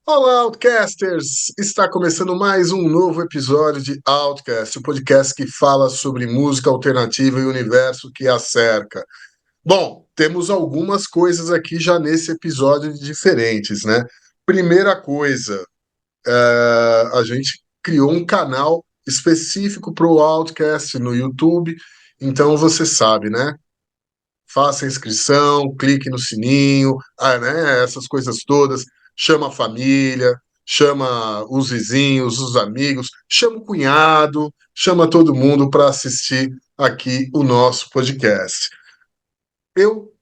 Olá, Outcasters! Está começando mais um novo episódio de Outcast, o podcast que fala sobre música alternativa e o universo que a cerca. Bom, temos algumas coisas aqui já nesse episódio diferentes, né? Primeira coisa, a gente criou um canal específico para o Outcast no YouTube, então você sabe, né? Faça a inscrição, clique no sininho, né, essas coisas todas, chama a família, chama os vizinhos, os amigos, chama o cunhado, chama todo mundo para assistir aqui o nosso podcast. Eu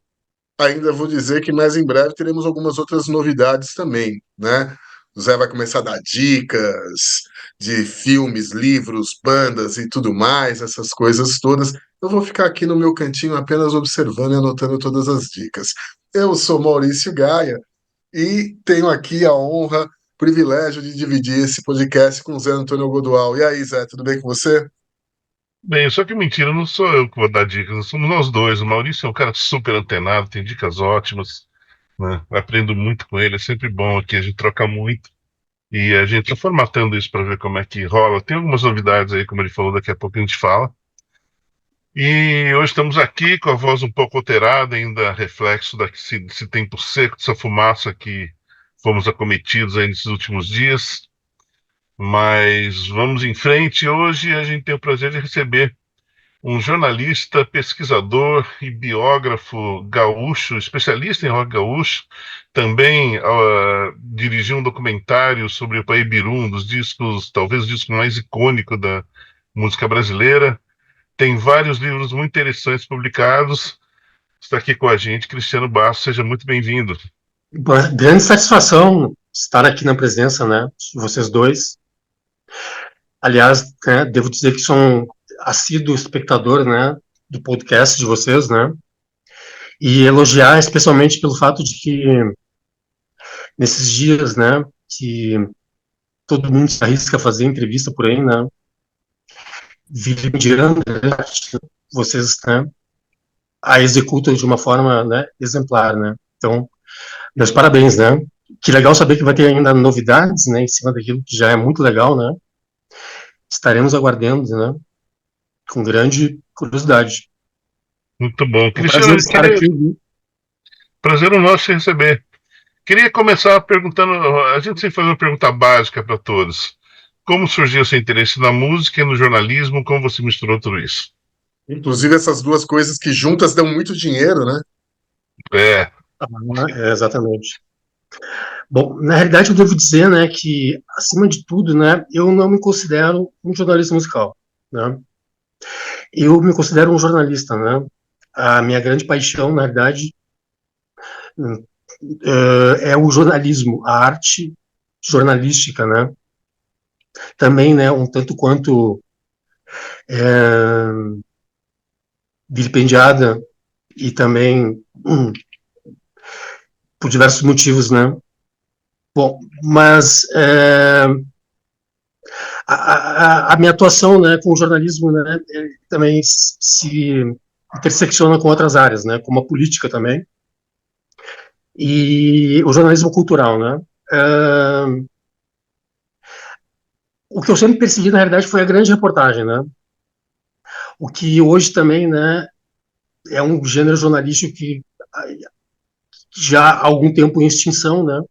ainda vou dizer que mais em breve teremos algumas outras novidades também, né? O Zé vai começar a dar dicas de filmes, livros, bandas e tudo mais, essas coisas todas. Eu vou ficar aqui no meu cantinho apenas observando e anotando todas as dicas. Eu sou Maurício Gaia e tenho aqui a honra, privilégio de dividir esse podcast com o Zé Antônio Godoal. E aí, Zé, tudo bem com você? Bem, só que mentira, não sou eu que vou dar dicas, somos nós dois. O Maurício é um cara super antenado, tem dicas ótimas, né? Eu aprendo muito com ele, é sempre bom aqui, a gente troca muito. E a gente tá formatando isso para ver como é que rola. Tem algumas novidades aí, como ele falou, daqui a pouco a gente fala. E hoje estamos aqui com a voz um pouco alterada, ainda reflexo desse tempo seco, dessa fumaça que fomos acometidos aí nesses últimos dias. Mas vamos em frente. Hoje a gente tem o prazer de receber um jornalista, pesquisador e biógrafo gaúcho, especialista em rock gaúcho, também dirigiu um documentário sobre o Paibiru, um dos discos, talvez o disco mais icônico da música brasileira. Tem vários livros muito interessantes publicados. Está aqui com a gente, Cristiano Basso, seja muito bem-vindo. Grande satisfação estar aqui na presença, né, de vocês dois. Aliás, né, devo dizer que sou um assíduo espectador, né, do podcast de vocês, né, e elogiar especialmente pelo fato de que nesses dias, né, que todo mundo se arrisca a fazer entrevista por aí, né, vilipendiando, né, vocês, né, a executam de uma forma, né, exemplar, né. Então, meus parabéns, né. Que legal saber que vai ter ainda novidades, né, em cima daquilo que já é muito legal, né. Estaremos aguardando, né, com grande curiosidade. Muito bom. É um prazer Cristiano, estar aqui. prazer é nosso te receber. Queria começar perguntando, a gente sempre faz uma pergunta básica para todos. Como surgiu seu interesse na música e no jornalismo? Como você misturou tudo isso? Inclusive essas duas coisas que juntas dão muito dinheiro, né? É, Exatamente. Bom, na realidade eu devo dizer, né, que acima de tudo, né, eu não me considero um jornalista musical, né? Eu me considero um jornalista, né? A minha grande paixão, na realidade, é o jornalismo, a arte jornalística, né? Também, né, um tanto quanto é, vilipendiada e também por diversos motivos, né? Bom, mas a minha atuação, né, com o jornalismo, né, também se intersecciona com outras áreas, né, como a política também e o jornalismo cultural, né. O que eu sempre persegui, na realidade, foi a grande reportagem, né. O que hoje também, né, é um gênero jornalístico que já há algum tempo em extinção, né.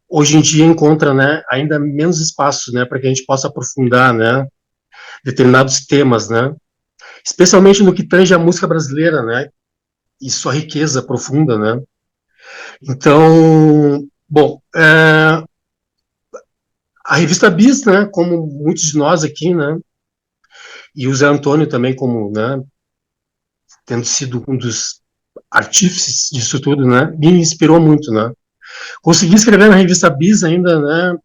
Hoje em dia encontra, né, ainda menos espaço, né, para que a gente possa aprofundar, né, determinados temas, né, especialmente no que tange a música brasileira, né, e sua riqueza profunda, né. Então, bom, a revista Bis, né, como muitos de nós aqui, né, e o Zé Antônio também como, né, tendo sido um dos artífices disso tudo, né, me inspirou muito, né. Consegui escrever na revista Bis ainda, né,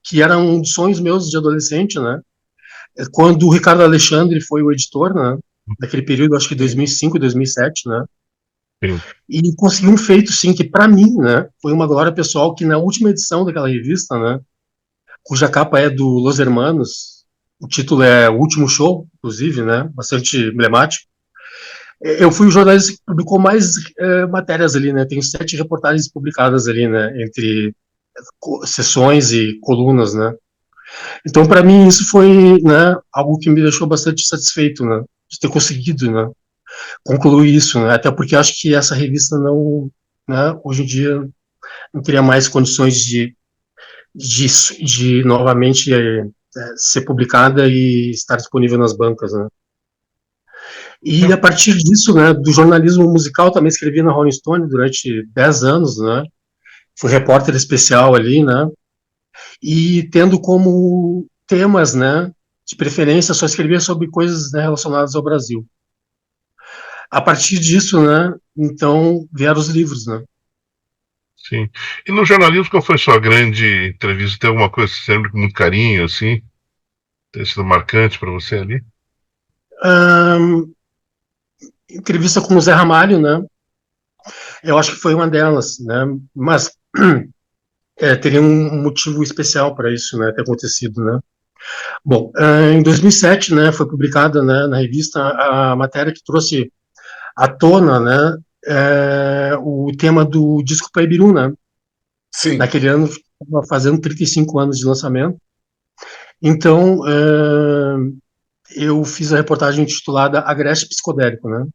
que era um dos sonhos meus de adolescente, né, quando o Ricardo Alexandre foi o editor, né, naquele período, acho que 2005, 2007, né, sim. e consegui um feito, sim, que para mim, né, foi uma glória pessoal, que na última edição daquela revista, né, cuja capa é do Los Hermanos, o título é O Último Show, inclusive, né, bastante emblemático. Eu fui o jornalista que publicou mais matérias ali, né, tenho 7 reportagens publicadas ali, né, entre sessões e colunas, né? Então, para mim, isso foi, né, algo que me deixou bastante satisfeito, né, de ter conseguido, né, concluir isso, né, até porque acho que essa revista não, né, hoje em dia não teria mais condições de, de novamente ser publicada e estar disponível nas bancas, né. E a partir disso, né, do jornalismo musical, também escrevi na Rolling Stone durante 10 anos, né, fui repórter especial ali, né, e tendo como temas, né, de preferência, só escrevia sobre coisas, né, relacionadas ao Brasil. A partir disso, né, então vieram os livros, né. Sim. E no jornalismo, qual foi a sua grande entrevista? Tem alguma coisa que você lembra com muito carinho, assim? Tem sido marcante para você ali? Entrevista com o Zé Ramalho, né, eu acho que foi uma delas, né, mas teria um motivo especial para isso, né, ter acontecido, né. Bom, em 2007, né, foi publicada, né, na revista a matéria que trouxe à tona, né, o tema do disco Paibiru, né. Sim. Naquele ano estava fazendo 35 anos de lançamento. Então, eu fiz a reportagem intitulada Agreste Psicodélico, né.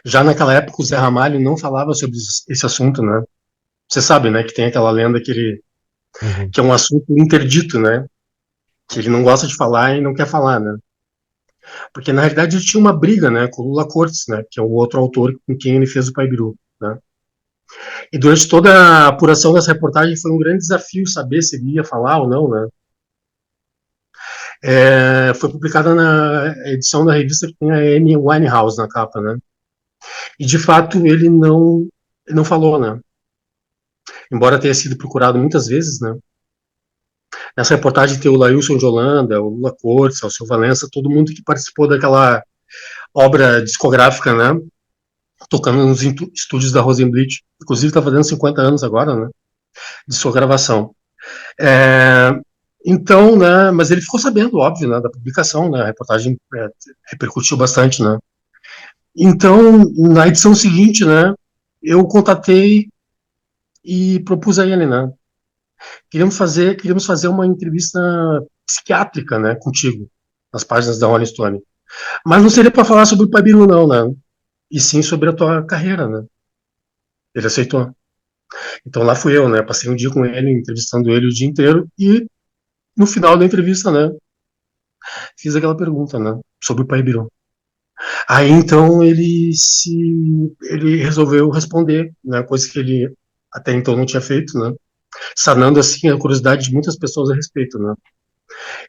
Já naquela época o Zé Ramalho não falava sobre esse assunto, né. Você sabe, né, que tem aquela lenda Uhum. que é um assunto interdito, né, que ele não gosta de falar e não quer falar, né. Porque na realidade ele tinha uma briga, né, com o Lula Cortes, né, que é o outro autor com quem ele fez o Paibiru, né. E durante toda a apuração dessa reportagem foi um grande desafio saber se ele ia falar ou não, né. Foi publicada na edição da revista que tem a Amy Winehouse na capa, né. E de fato ele não falou, né. Embora tenha sido procurado muitas vezes, né. Nessa reportagem tem o Lailson de Holanda, o Lula Cortes, o Alceu Valença, todo mundo que participou daquela obra discográfica, né, tocando nos estúdios da Rosenblit. Inclusive está fazendo 50 anos agora, né, de sua gravação. É, então, né, mas ele ficou sabendo, óbvio, né, da publicação, né, a reportagem repercutiu bastante, né. Então, na edição seguinte, né, eu contatei e propus a ele, né, queríamos fazer uma entrevista psiquiátrica, né, contigo, nas páginas da Rolling Stone. Mas não seria para falar sobre o Pabiru, não, né, e sim sobre a tua carreira, né. Ele aceitou. Então lá fui eu, né, passei um dia com ele, entrevistando ele o dia inteiro e no final da entrevista, né, fiz aquela pergunta, né, sobre o Pabiru. Aí então ele resolveu responder, né, coisa que ele até então não tinha feito, né, sanando assim a curiosidade de muitas pessoas a respeito, né.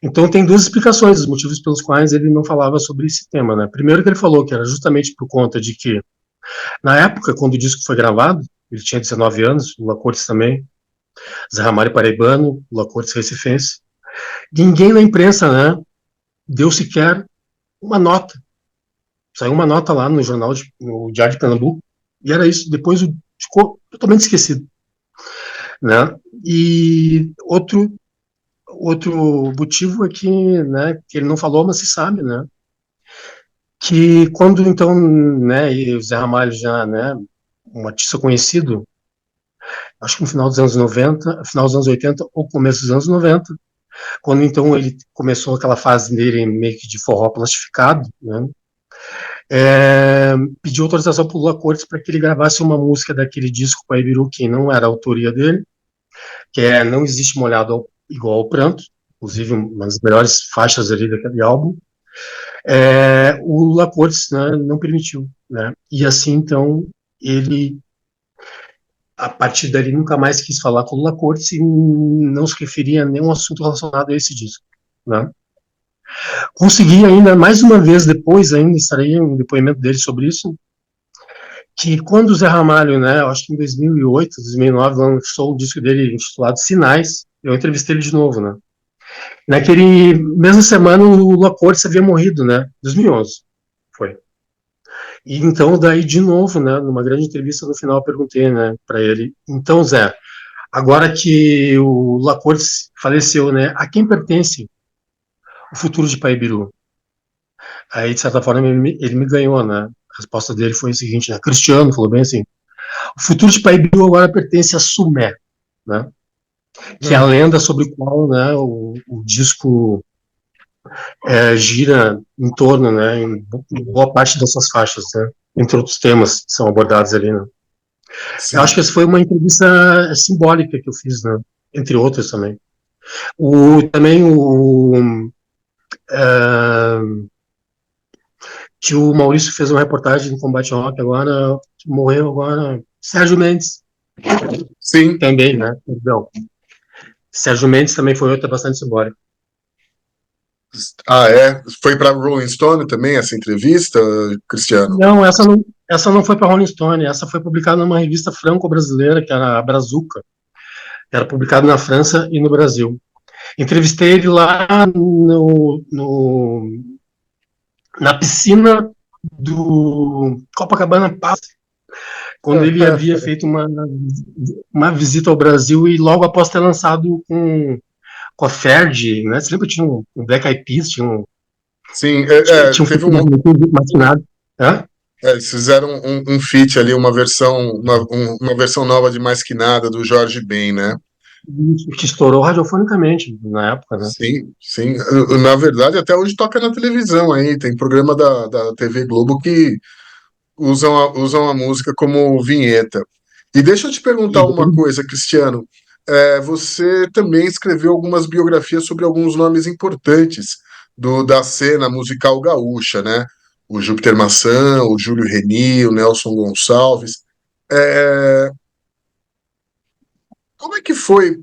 Então tem duas explicações, os motivos pelos quais ele não falava sobre esse tema, né. Primeiro que ele falou que era justamente por conta de que na época quando o disco foi gravado, ele tinha 19 anos, o Lula Cortes também, Zé Ramalho paraibano, Lula Cortes recifense. Ninguém na imprensa, né, deu sequer uma nota. Saiu uma nota lá no jornal, no Diário de Pernambuco, e era isso. Depois ficou totalmente esquecido, né? E outro motivo é que, né, que ele não falou, mas se sabe, né, que quando então, né, e o Zé Ramalho já, né, um artista conhecido, acho que no final dos anos 90, final dos anos 80 ou começo dos anos 90, quando então ele começou aquela fase dele meio que de forró plastificado, né, pediu autorização para o Lula Cortes para que ele gravasse uma música daquele disco Paibiru, que não era a autoria dele, que é Não Existe Molhado Igual ao Pranto, inclusive uma das melhores faixas ali daquele álbum. O Lula Cortes, né, não permitiu, né, e assim então ele a partir dali nunca mais quis falar com o Lula Cortes e não se referia a nenhum assunto relacionado a esse disco, né. Consegui ainda, mais uma vez depois, ainda estarei um depoimento dele sobre isso, que quando o Zé Ramalho, né, acho que em 2008, 2009, lançou o disco dele intitulado Sinais, eu entrevistei ele de novo, né. Naquele mesma semana o Lula Cortes havia morrido, né, 2011, foi. E então daí de novo, né, numa grande entrevista no final eu perguntei, né, para ele, então Zé, agora que o Lula Cortes faleceu, né, a quem pertence o futuro de Paibiru? Aí, de certa forma, ele me ganhou, né? A resposta dele foi o seguinte, né? Cristiano falou bem assim, o futuro de Paibiru agora pertence a Sumé, né? que é a lenda sobre o qual, né, o disco gira em torno, né, em boa parte dessas faixas, né, entre outros temas que são abordados ali, né. Eu acho Sim. que essa foi uma entrevista simbólica que eu fiz, né, entre outras também. Também que o Maurício fez uma reportagem no Combate ao Rock agora, que morreu agora, Sérgio Mendes, Sim. também, né, perdão. Sérgio Mendes também foi outra bastante simbólica. Ah, é? Foi para Rolling Stone também essa entrevista, Cristiano? Não, essa não foi para Rolling Stone, essa foi publicada numa revista franco-brasileira, que era a Brazuca, era publicado na França e no Brasil. Entrevistei ele lá na piscina do Copacabana Palace, quando ele havia feito uma visita ao Brasil e logo após ter lançado com a Ferdi, né? Você lembra que tinha um Black Eyed Peas, Sim, tinha um teve feito um. maquinado. Eles fizeram um feat ali, uma versão nova de Mais Que Nada do Jorge Ben, né? Que estourou radiofonicamente na época, né? Sim, sim. Na verdade, até hoje toca na televisão aí. Tem programa da TV Globo que usam a música como vinheta. E deixa eu te perguntar E uma depois, coisa, Cristiano. Você também escreveu algumas biografias sobre alguns nomes importantes da cena musical gaúcha, né? O Júpiter Maçã, o Júlio Reni, o Nelson Gonçalves. É, Como é que foi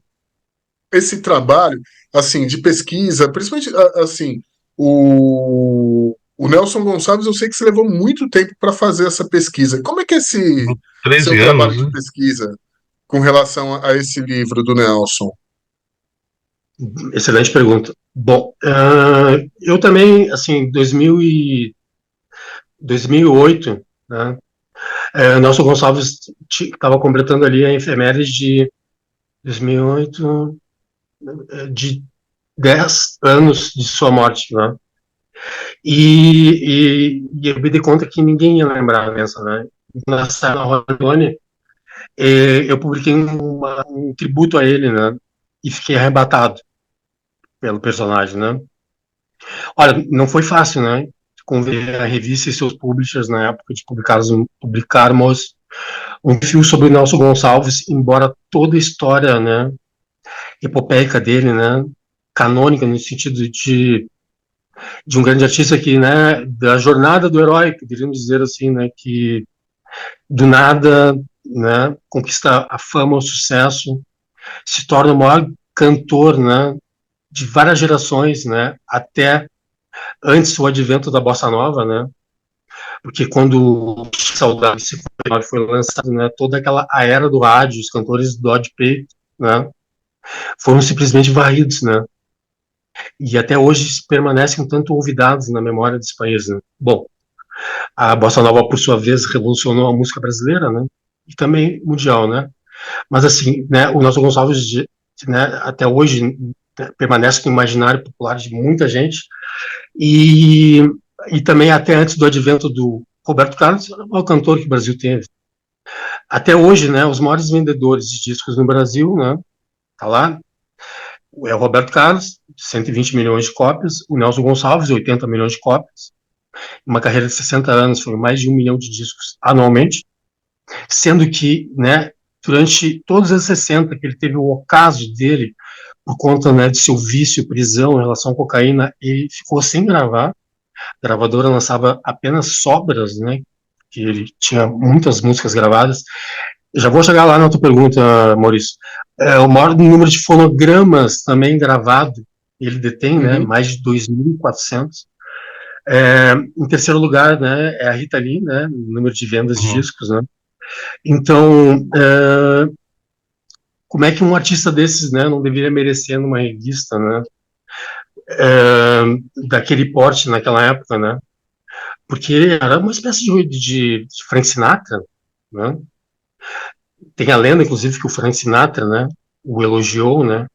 esse trabalho, assim, de pesquisa, principalmente, assim, o Nelson Gonçalves, eu sei que você levou muito tempo para fazer essa pesquisa. Como é que é esse seu 13 trabalho anos, de né? pesquisa com relação a esse livro do Nelson? excelente pergunta. Bom, eu também, assim, 2008, né? Nelson Gonçalves estava completando ali a efeméride de 2008, de 10 anos de sua morte, né? E eu me dei conta que ninguém ia lembrar dessa, né? Nessa Rodone, eu publiquei um tributo a ele, né? E fiquei arrebatado pelo personagem, né? Olha, não foi fácil, né? Convencer a revista e seus publishers na época de publicarmos um fio sobre o Nelson Gonçalves, embora toda a história, né, epopeica dele, né, canônica no sentido de um grande artista que, né, da jornada do herói, poderíamos dizer assim, né, que do nada, né, conquista a fama, o sucesso, se torna o maior cantor, né, de várias gerações, né, até antes do advento da bossa nova, né, porque quando o Saudade foi lançado, né, toda aquela a era do rádio, os cantores do Odd Peito, né, foram simplesmente varridos, né, e até hoje permanecem um tanto olvidados na memória desse país, né. Bom, a bossa nova, por sua vez, revolucionou a música brasileira, né, e também mundial, né, mas assim, né, o Nelson Gonçalves, né, até hoje, né, permanece no imaginário popular de muita gente, e, e também até antes do advento do Roberto Carlos, o maior cantor que o Brasil teve. Até hoje, né, os maiores vendedores de discos no Brasil, né, tá lá, é o Roberto Carlos, 120 milhões de cópias, o Nelson Gonçalves, 80 milhões de cópias, uma carreira de 60 anos, foram mais de 1 milhão de discos anualmente, sendo que, né, durante todos os 60 que ele teve o ocaso dele, por conta, né, de seu vício, prisão em relação à cocaína, ele ficou sem gravar, a gravadora lançava apenas sobras, né, que ele tinha muitas músicas gravadas. Eu já vou chegar lá na tua pergunta, Maurício. O maior número de fonogramas também gravado, ele detém, né, Uhum. mais de 2.400. Em terceiro lugar, né, é a Rita Lee, né, número de vendas de Uhum. discos, né. Então, como é que um artista desses, né, não deveria merecer numa revista, né, daquele porte naquela época, né? Porque era uma espécie de Frank Sinatra, né? Tem a lenda, inclusive, que o Frank Sinatra, né, o elogiou, né,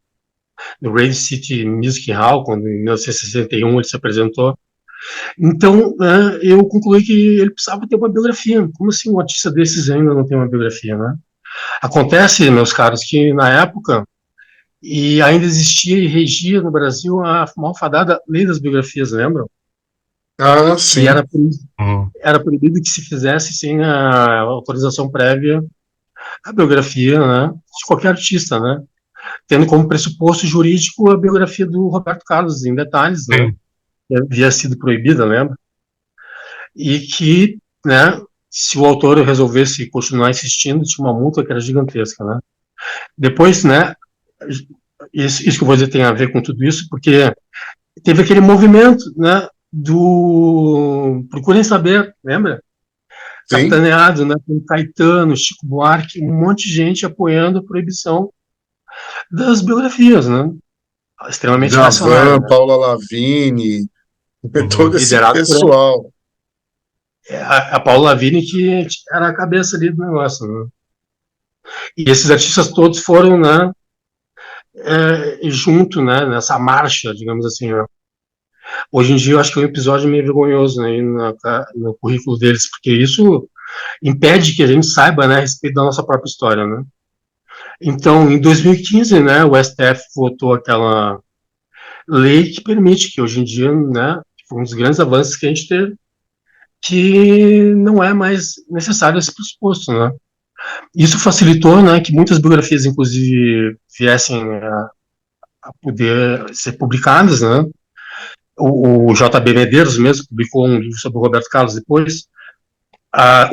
no Radio City Music Hall, quando em 1961 ele se apresentou. Então, eu concluí que ele precisava ter uma biografia. Como assim um artista desses ainda não tem uma biografia, né? Acontece, meus caros, que na época E ainda existia e regia no Brasil a malfadada lei das biografias, lembram? Ah, Que sim. Hum, era proibido que se fizesse sem a autorização prévia a biografia, né, de qualquer artista, né? Tendo como pressuposto jurídico a biografia do Roberto Carlos, em detalhes, né? sim. Que havia sido proibida, lembra? E que, né, se o autor resolvesse continuar insistindo, tinha uma multa que era gigantesca, né? Depois, né, isso que eu vou dizer tem a ver com tudo isso, porque teve aquele movimento, né, do Procurem Saber, lembra? Sim. Capitaneado, né, com Caetano, Chico Buarque, um monte de gente apoiando a proibição das biografias, né? Extremamente reacionária, Djavan, né? Paula Lavigne, todo Uhum. esse Liderado por pessoal. a Paula Lavigne, que era a cabeça ali do negócio, né? E esses artistas todos foram, né, junto, né, nessa marcha, digamos assim, né? Hoje em dia eu acho que é um episódio meio vergonhoso, né, no currículo deles, porque isso impede que a gente saiba, né, a respeito da nossa própria história, né? Então, em 2015, né, o STF votou aquela lei que permite que hoje em dia, né, foi um dos grandes avanços que a gente teve, que não é mais necessário esse pressuposto, né? Isso facilitou, né, que muitas biografias, inclusive, viessem a poder ser publicadas, né? O J.B. Medeiros mesmo publicou um livro sobre o Roberto Carlos depois.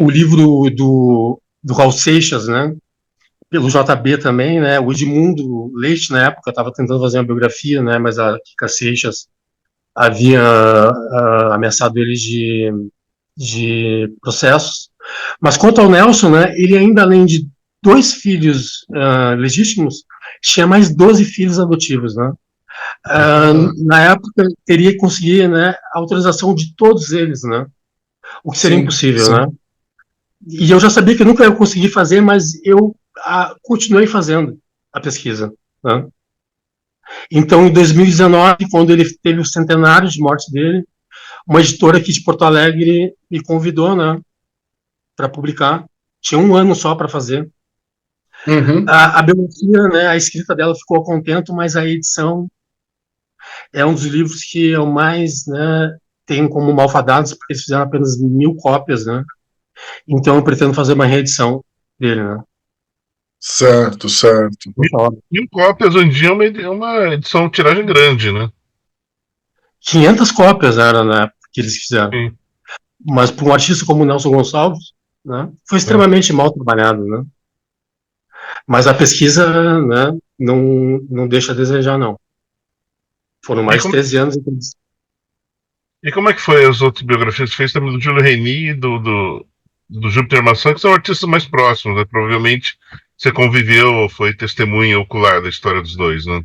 O livro do Raul Seixas, né? Pelo JB também, né? O Edmundo Leite, na época, estava tentando fazer uma biografia, né? Mas a Kika Seixas havia ameaçado ele de processos. Mas quanto ao Nelson, né? Ele ainda, além de 2 filhos legítimos, tinha mais 12 filhos adotivos, né? Ah, Na época, teria que conseguir, né, a autorização de todos eles, né? O que seria sim, impossível, sim. né? E eu já sabia que nunca ia conseguir fazer, mas eu continuei fazendo a pesquisa, né? Então, em 2019, quando ele teve o centenário de morte dele, uma editora aqui de Porto Alegre me convidou, né, para publicar. Tinha um ano só para fazer. Uhum. A biografia, né, a escrita dela ficou a contento, mas a edição é um dos livros que eu mais, né, tenho como malfadados, porque eles fizeram apenas 1.000 cópias, né? Então eu pretendo fazer uma reedição dele, né? Certo, certo. Mil, 1000 cópias hoje em dia é uma edição tiragem grande, né? 500 cópias era na época que eles fizeram. Sim, Mas para um artista como o Nelson Gonçalves, né, foi é. extremamente mal trabalhado, né? Mas a pesquisa, né, não deixa a desejar, não. Foram E mais de como, 13 anos. e como é que foi as outras biografias? Você fez também do Júlio Reni e do Júpiter Maçã, que são artistas mais próximos, né? Provavelmente você conviveu ou foi testemunha ocular da história dos dois, né?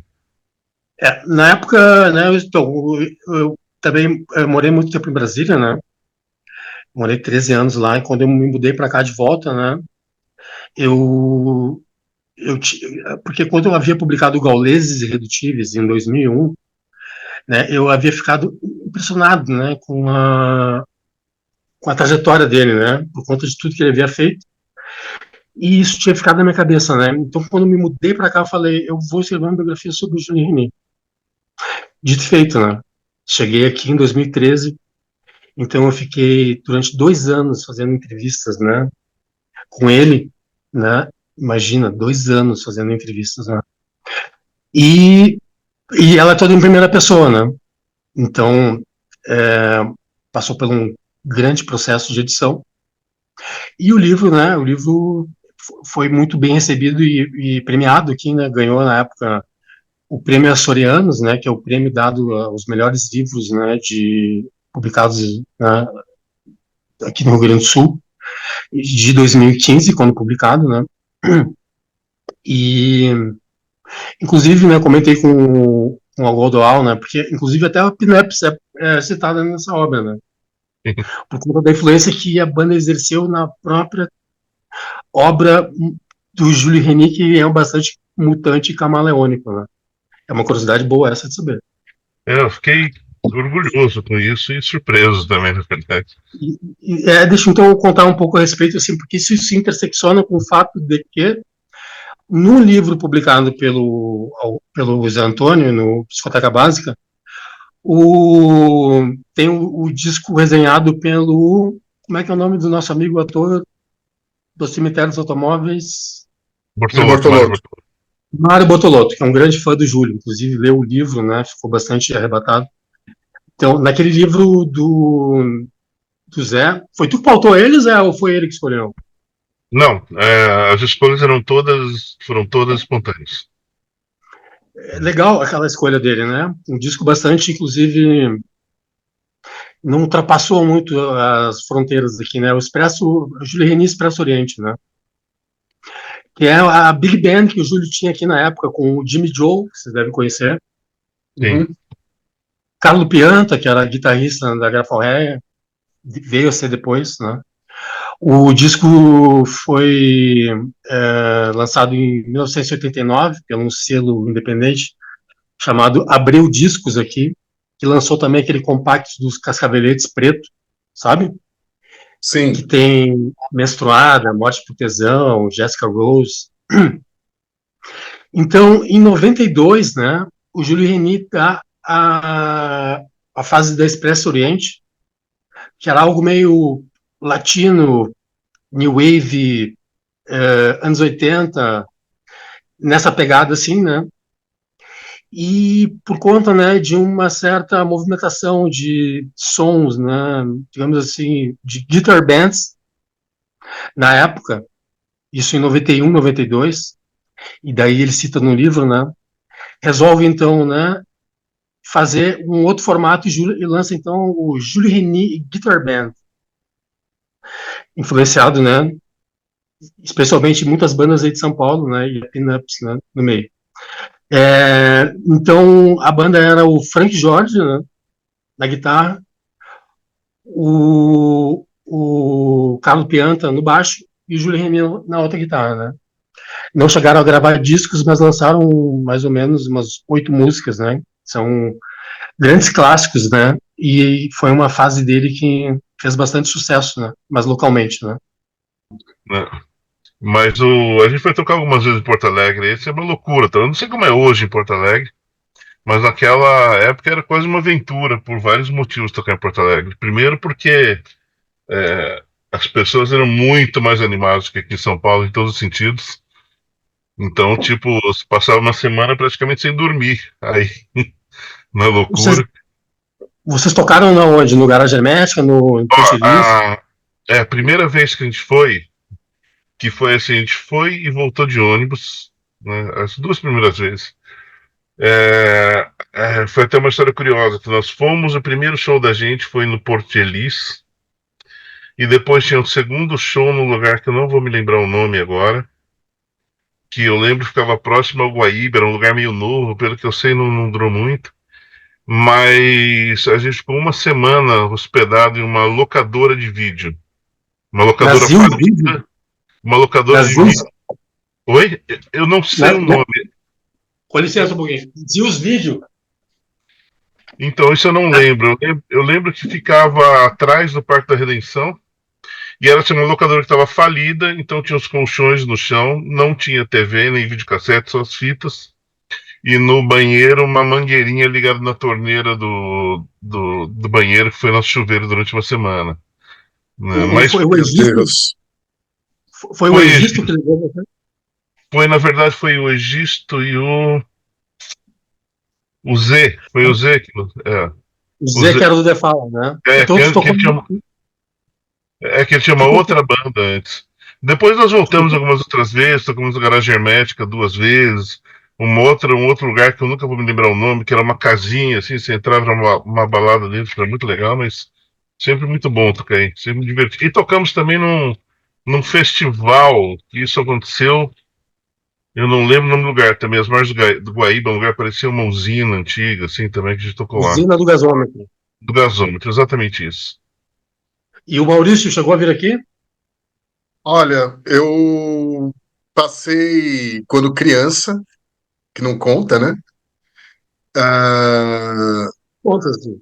Na época, né, eu também morei muito tempo em Brasília, né? Morei 13 anos lá, e quando eu me mudei para cá de volta, né, eu, porque quando eu havia publicado Gauleses Irredutíveis em 2001, né, eu havia ficado impressionado, né, com a trajetória dele, né, por conta de tudo que ele havia feito, e isso tinha ficado na minha cabeça, né. Então, quando eu me mudei para cá, eu falei, eu vou escrever uma biografia sobre o Júlio Reni. Dito e feito, né. Cheguei aqui em 2013, então eu fiquei durante 2 anos fazendo entrevistas, né, com ele, né. Imagina, 2 anos fazendo entrevistas, né. E, e ela é toda em primeira pessoa, né. Então, é, passou por um grande processo de edição. E o livro, né, o livro foi muito bem recebido e premiado aqui, né, ganhou na época o prêmio Açorianos, né, que é o prêmio dado aos melhores livros, né, publicados, né, aqui no Rio Grande do Sul, de 2015, quando publicado, né. E, inclusive, né, comentei com o Algodoal, né, porque, inclusive, até a Pineps é citada nessa obra, né, por conta da influência que a banda exerceu na própria obra do Júlio Reni, que é um bastante mutante e camaleônico, né? É uma curiosidade boa essa de saber. Eu fiquei orgulhoso com isso e surpreso também, na verdade. Deixa então eu contar um pouco a respeito, assim, porque isso se intersecciona com o fato de que num livro publicado pelo Zé Antônio, no Psicoteca Básica, tem o disco resenhado pelo... Como é que é o nome do nosso amigo ator do Cemitério dos Automóveis? Júlio Bortolotto, Mário Bortolotto. Bortolotto. Mário Bortolotto, que é um grande fã do Júlio, inclusive leu o livro, né? Ficou bastante arrebatado. Então, naquele livro do Zé, foi tu que pautou ele, Zé, ou foi ele que escolheu? Não, as escolhas foram todas espontâneas. É legal aquela escolha dele, né? Um disco bastante, inclusive, não ultrapassou muito as fronteiras aqui, né? O Júlio Reni Expresso Oriente, né? Que é a Big Band que o Júlio tinha aqui na época, com o Jimmy Joe, que vocês devem conhecer. Sim. Carlo Pianta, que era guitarrista da Graforré, veio a ser depois, né? O disco foi lançado em 1989 pelo um selo independente chamado Abreu Discos aqui, que lançou também aquele compacto dos Cascaveletes preto, sabe? Que Sim, tem Menstruada, Morte por Tesão, Jessica Rose. Então, em 92, né, o Júlio Reni dá a fase da Expresso Oriente, que era algo meio latino, new wave, anos 80, nessa pegada assim, né? E por conta, né, de uma certa movimentação de sons, né, digamos assim, de guitar bands na época, isso em 91, 92, e daí ele cita no livro, né, resolve então, né, fazer um outro formato e lança então o Jules Reni Guitar Band, influenciado, né, especialmente em muitas bandas aí de São Paulo, né, e pin-ups, né, no meio. Então a banda era o Frank Jorge, né, na guitarra, o Carlo Pianta no baixo e o Júlio Remy na outra guitarra, né? Não chegaram a gravar discos, mas lançaram mais ou menos umas 8 músicas, né? São grandes clássicos, né? E foi uma fase dele que fez bastante sucesso, né? Mas localmente, né? Né? Mas a gente foi tocar algumas vezes em Porto Alegre, esse é uma loucura, tá? Eu não sei como é hoje em Porto Alegre, mas naquela época era quase uma aventura, por vários motivos tocar em Porto Alegre. Primeiro porque as pessoas eram muito mais animadas que aqui em São Paulo, em todos os sentidos. Então, tipo, você passava uma semana praticamente sem dormir, aí, na Vocês, loucura. vocês tocaram na onde? No Garagem Hermética, no Ó, Ponte Lis? a primeira vez que a gente foi, que foi assim, a gente foi e voltou de ônibus, né, as duas primeiras vezes. Foi até uma história curiosa, que nós fomos, o primeiro show da gente foi no Porto Elis, e depois tinha um segundo show num lugar que eu não vou me lembrar o nome agora, que eu lembro que ficava próximo ao Guaíba, era um lugar meio novo, pelo que eu sei não durou muito, mas a gente ficou uma semana hospedado em uma locadora de vídeo, uma locadora Brasil Vídeo? falida, uma locadora de Brasil? vídeo. Oi? Eu não sei o nome. Com licença um pouquinho. Brasil Vídeo? Então, isso eu não lembro. Eu lembro que ficava atrás do Parque da Redenção. E era assim, uma locadora que estava falida, então tinha os colchões no chão, não tinha TV nem videocassete, só as fitas. E no banheiro, uma mangueirinha ligada na torneira do banheiro, que foi nosso chuveiro durante uma semana. Né? Mas Foi o meu Egisto? Deus. Foi o foi, Egisto que levou você? na verdade, foi o Egisto e o Z. Foi o Z que. O O Zé Z, que era do The Fala, né? Então tu que tocou. ele tinha, que ele tinha uma Tu, outra banda antes. Depois nós voltamos algumas outras vezes, tocamos no Garagem Hermética 2 vezes, um outro lugar que eu nunca vou me lembrar o nome, que era uma casinha, assim, você entrava numa balada dentro, era muito legal, mas sempre muito bom tocar aí, sempre me diverti. E tocamos também num festival, que isso aconteceu, eu não lembro o nome do lugar, também, as margens do Guaíba, um lugar que parecia uma usina antiga, assim, também, que a gente tocou lá. usina do gasômetro. Do gasômetro, exatamente isso. E o Maurício chegou a vir aqui? Olha, eu passei quando criança, que não conta, né? Ah, Outras, assim.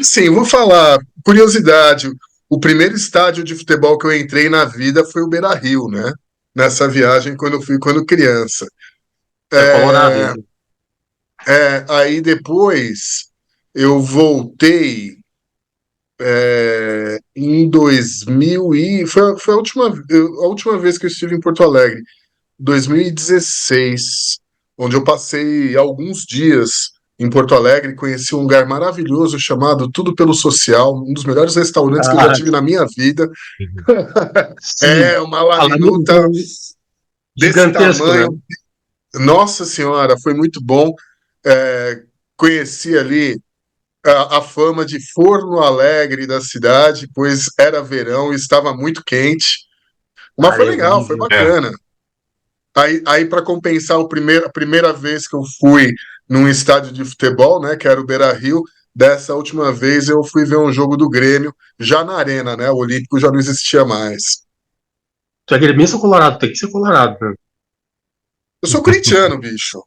sim, eu vou falar, curiosidade, o primeiro estádio de futebol que eu entrei na vida foi o Beira-Rio, né? nessa viagem quando eu fui quando criança. É colorado, É, então. aí depois eu voltei em 2000 e foi a última vez que eu estive em Porto Alegre, 2016, onde eu passei alguns dias em Porto Alegre, conheci um lugar maravilhoso chamado Tudo Pelo Social, um dos melhores restaurantes que eu já Ah, tive na minha vida. sim. É uma Falando laminuta então, desse gigantesco, né? tamanho. Nossa Senhora, foi muito bom. Conheci ali a fama de forno alegre da cidade, pois era verão e estava muito quente. Mas Ah, foi é legal, foi horrível. É. bacana. Aí para compensar a primeira vez que eu fui num estádio de futebol, né, que era o Beira-Rio, dessa última vez eu fui ver um jogo do Grêmio, já na arena, né? O Olímpico já não existia mais. Tu é gremista ou colorado? Tem que ser colorado, né? Eu sou corintiano, bicho.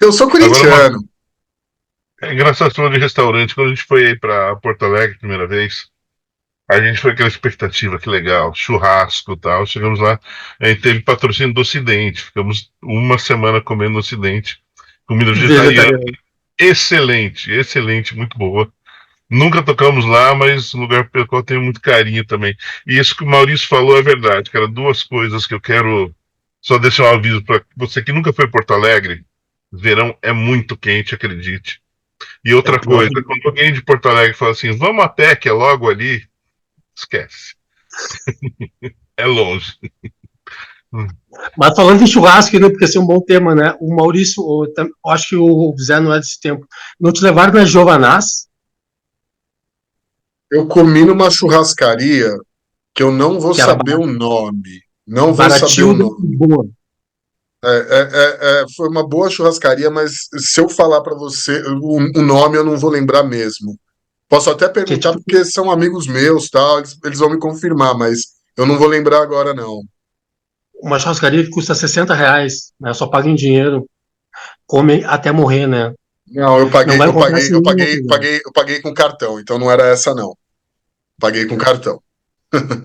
Eu sou Agora, corintiano. é engraçado você falou de restaurante. Quando a gente foi aí para Porto Alegre a primeira vez, a gente foi com aquela expectativa, que legal, churrasco e tal. Chegamos lá, a gente teve patrocínio do Ocidente. Ficamos uma semana comendo no Ocidente. Comida vegetariana, Vegetariano. excelente, excelente, muito boa. Nunca tocamos lá, mas um lugar pelo qual eu tenho muito carinho também. E isso que o Maurício falou é verdade, cara. Duas coisas que eu quero só deixar um aviso para você que nunca foi em Porto Alegre. Verão é muito quente, acredite. E É outra pior coisa, que. quando alguém de Porto Alegre fala assim, vamos a pé, que é logo ali, esquece. É longe. Mas falando em churrasco, né, porque esse é um bom tema, né? O Maurício, eu acho que o Zé não é desse tempo. Não te levaram na Giovanás, Eu comi numa churrascaria que eu não vou que era saber o nome. Não vou saber o baratilda e nome. boa. Foi uma boa churrascaria, mas se eu falar para você o nome, eu não vou lembrar mesmo. Posso até Que é perguntar tipo porque são amigos meus, tal, eles vão me confirmar, mas eu não vou lembrar agora, não. uma churrascaria que custa R$ 60, né? Só paga em dinheiro. Come até morrer, né? Não, Não vai encontrar isso em nenhum outro lugar. eu paguei com cartão, então não era essa, não. Paguei com cartão.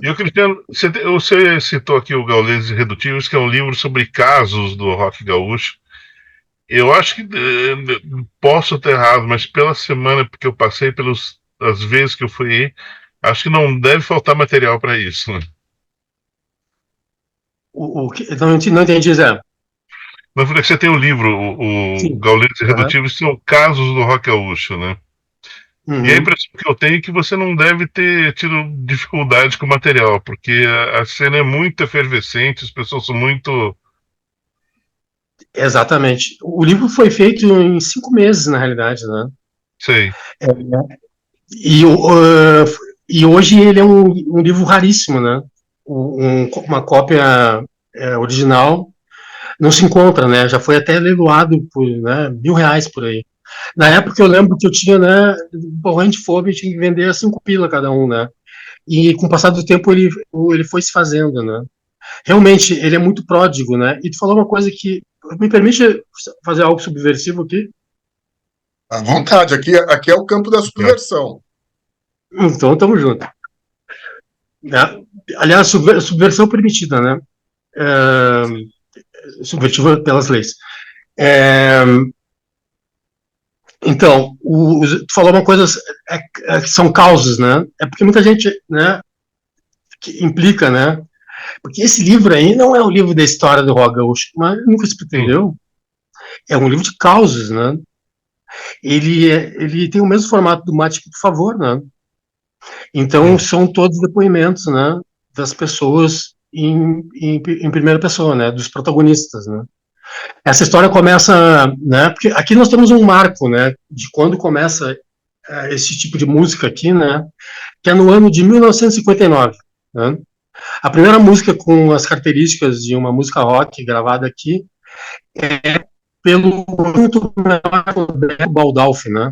E o Cristiano, você citou aqui o Gaules Irredutíveis, que é um livro sobre casos do rock gaúcho. Eu acho que posso estar errado, mas pela semana que eu passei, pelas as vezes que eu fui aí, acho que não deve faltar material para isso, né? Não entendi, Zé. Não, porque você tem um livro, o Sim. Gauletes Aham. Irredutíveis, são casos do rock gaúcho, né? E a Uhum. impressão que eu tenho é que você não deve ter tido dificuldade com o material, porque a cena é muito efervescente, as pessoas são muito. Exatamente. O livro foi feito em 5 meses, na realidade, né? Sei. E, uh, e hoje ele é um livro raríssimo, né? Uma cópia original não se encontra, né? Já foi até leiloado por, né, R$ 1.000 por aí. Na época eu lembro que eu tinha, né, borrante de fome, tinha que vender a 5 pila cada um, né? E com o passar do tempo ele foi se fazendo, né? Realmente ele é muito pródigo, né? E tu falou uma coisa que me permite fazer algo subversivo aqui. À vontade, aqui é o campo da Né? subversão. Então tamo junto. Né? Aliás, subversão permitida, né? Subvertiva pelas leis. É, então, tu falou uma coisa que são causas, né? É porque muita gente, né, que implica, né? Porque esse livro aí não é um livro da história do rock gaúcho, mas nunca se Sim, pretendeu. É um livro de causas, né? Ele tem o mesmo formato do Mate, por favor, né? Então, sim. são todos depoimentos, né? Das pessoas em primeira pessoa, né? Dos protagonistas, né? Essa história começa, né? Porque aqui nós temos um marco, né? De quando começa esse tipo de música aqui, né? Que é no ano de 1959, né? A primeira música com as características de uma música rock gravada aqui é pelo muito Roberto Baldalfi, né?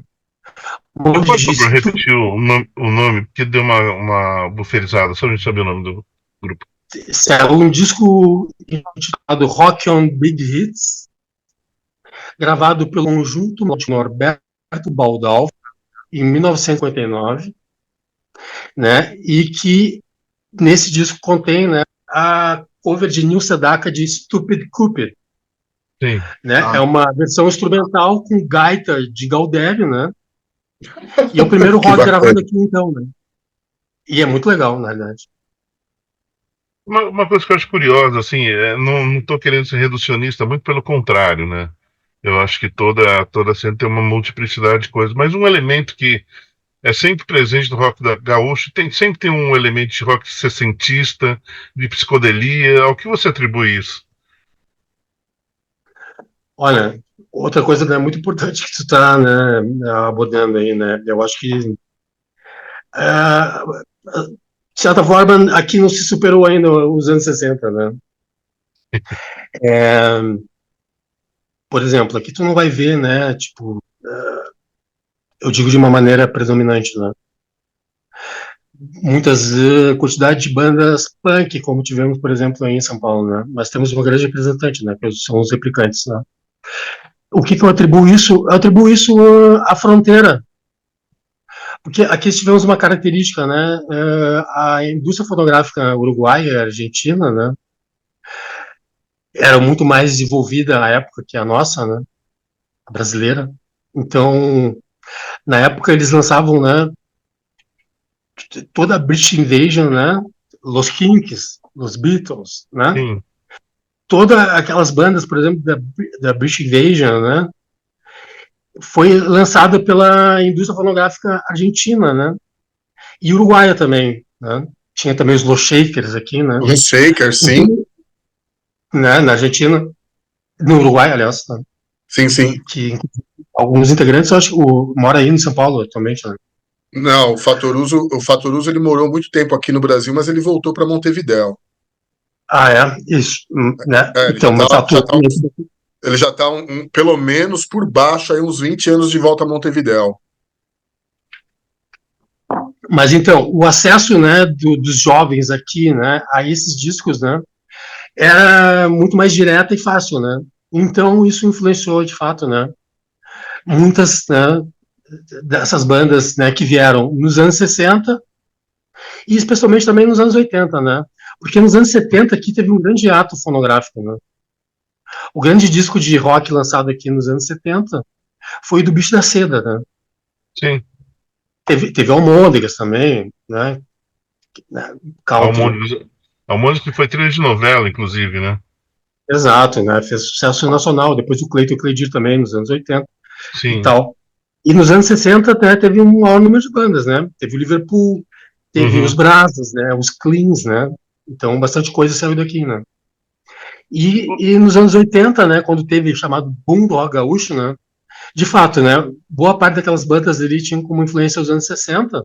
Você Onde pode, por favor, disse repetir o nome, porque deu uma buferizada, só a gente saber o nome do grupo. que é um disco intitulado Rock on Big Hits, gravado pelo conjunto de Norberto Baldalfi em 1959, né? E que nesse disco contém, né, a cover de Neil Sedaka de Stupid Cupid, Sim. né? É uma versão instrumental com gaita de Galdério, né? E é o primeiro Que rock bacana. gravado aqui, então, né? E é muito legal, na verdade. Uma coisa que eu acho curiosa, assim, não estou querendo ser reducionista, muito pelo contrário, né? Eu acho que toda cena tem uma multiplicidade de coisas, mas um elemento que é sempre presente no rock gaúcho, sempre tem um elemento de rock sessentista, de psicodelia. Ao que você atribui isso? Olha, outra coisa, né, muito importante que tu tá, né, abordando aí, né? Eu acho que de certa forma aqui não se superou ainda os anos 60, né? É, por exemplo, aqui tu não vai ver, né, tipo, eu digo de uma maneira predominante, né? Muitas quantidade de bandas punk, como tivemos, por exemplo, aí em São Paulo, né? Mas temos uma grande representante, né? Que são os Replicantes, né? O que eu atribuo isso? Eu atribuo isso à fronteira, porque aqui tivemos uma característica, né? A indústria fotográfica uruguaia e argentina, né? Era muito mais desenvolvida à época que a nossa, né? A brasileira. Então, na época eles lançavam, né? Toda a British Invasion, né? Los Kinks, Los Beatles, né? Sim, Todas aquelas bandas, por exemplo, da British Invasion, né? Foi lançada pela indústria fonográfica argentina, né? E uruguaia também, né? Tinha também os Los Shakers aqui, né? Os Shakers, Então, sim. né, na Argentina, no Uruguai, aliás, né? Sim, sim. que alguns integrantes, eu acho que mora aí em São Paulo atualmente, né? Não, o Fatoruso ele morou muito tempo aqui no Brasil, mas ele voltou para Montevidéu. Ah, é? Isso, né? É, ele já Então, tá, mas já tá, atualmente. ele já tá pelo menos por baixo aí uns 20 anos de volta a Montevidéu. Mas então, o acesso, né, dos jovens aqui, né, a esses discos, né, era muito mais direta e fácil, né? Então isso influenciou de fato, né? Muitas, né, dessas bandas, né, que vieram nos anos 60 e especialmente também nos anos 80, né? Porque nos anos 70 aqui teve um grande ato fonográfico, né? O grande disco de rock lançado aqui nos anos 70 foi do Bicho da Seda, né? sim. Teve Almôndegas também, né? Country. Almônica que foi trilha de novela, inclusive, né? Exato, né? Fez sucesso nacional, depois o Cleiton e o Cleidir também, nos anos 80 e Sim. tal. E nos anos 60 até teve um maior número de bandas, né? Teve o Liverpool, teve os Uhum. Brazos, né? Os Cleans, né? Então bastante coisa saiu daqui, né? E nos anos 80, né? Quando teve o chamado boom do rock gaúcho, né? De fato, né? Boa parte daquelas bandas ali tinham como influência os anos 60,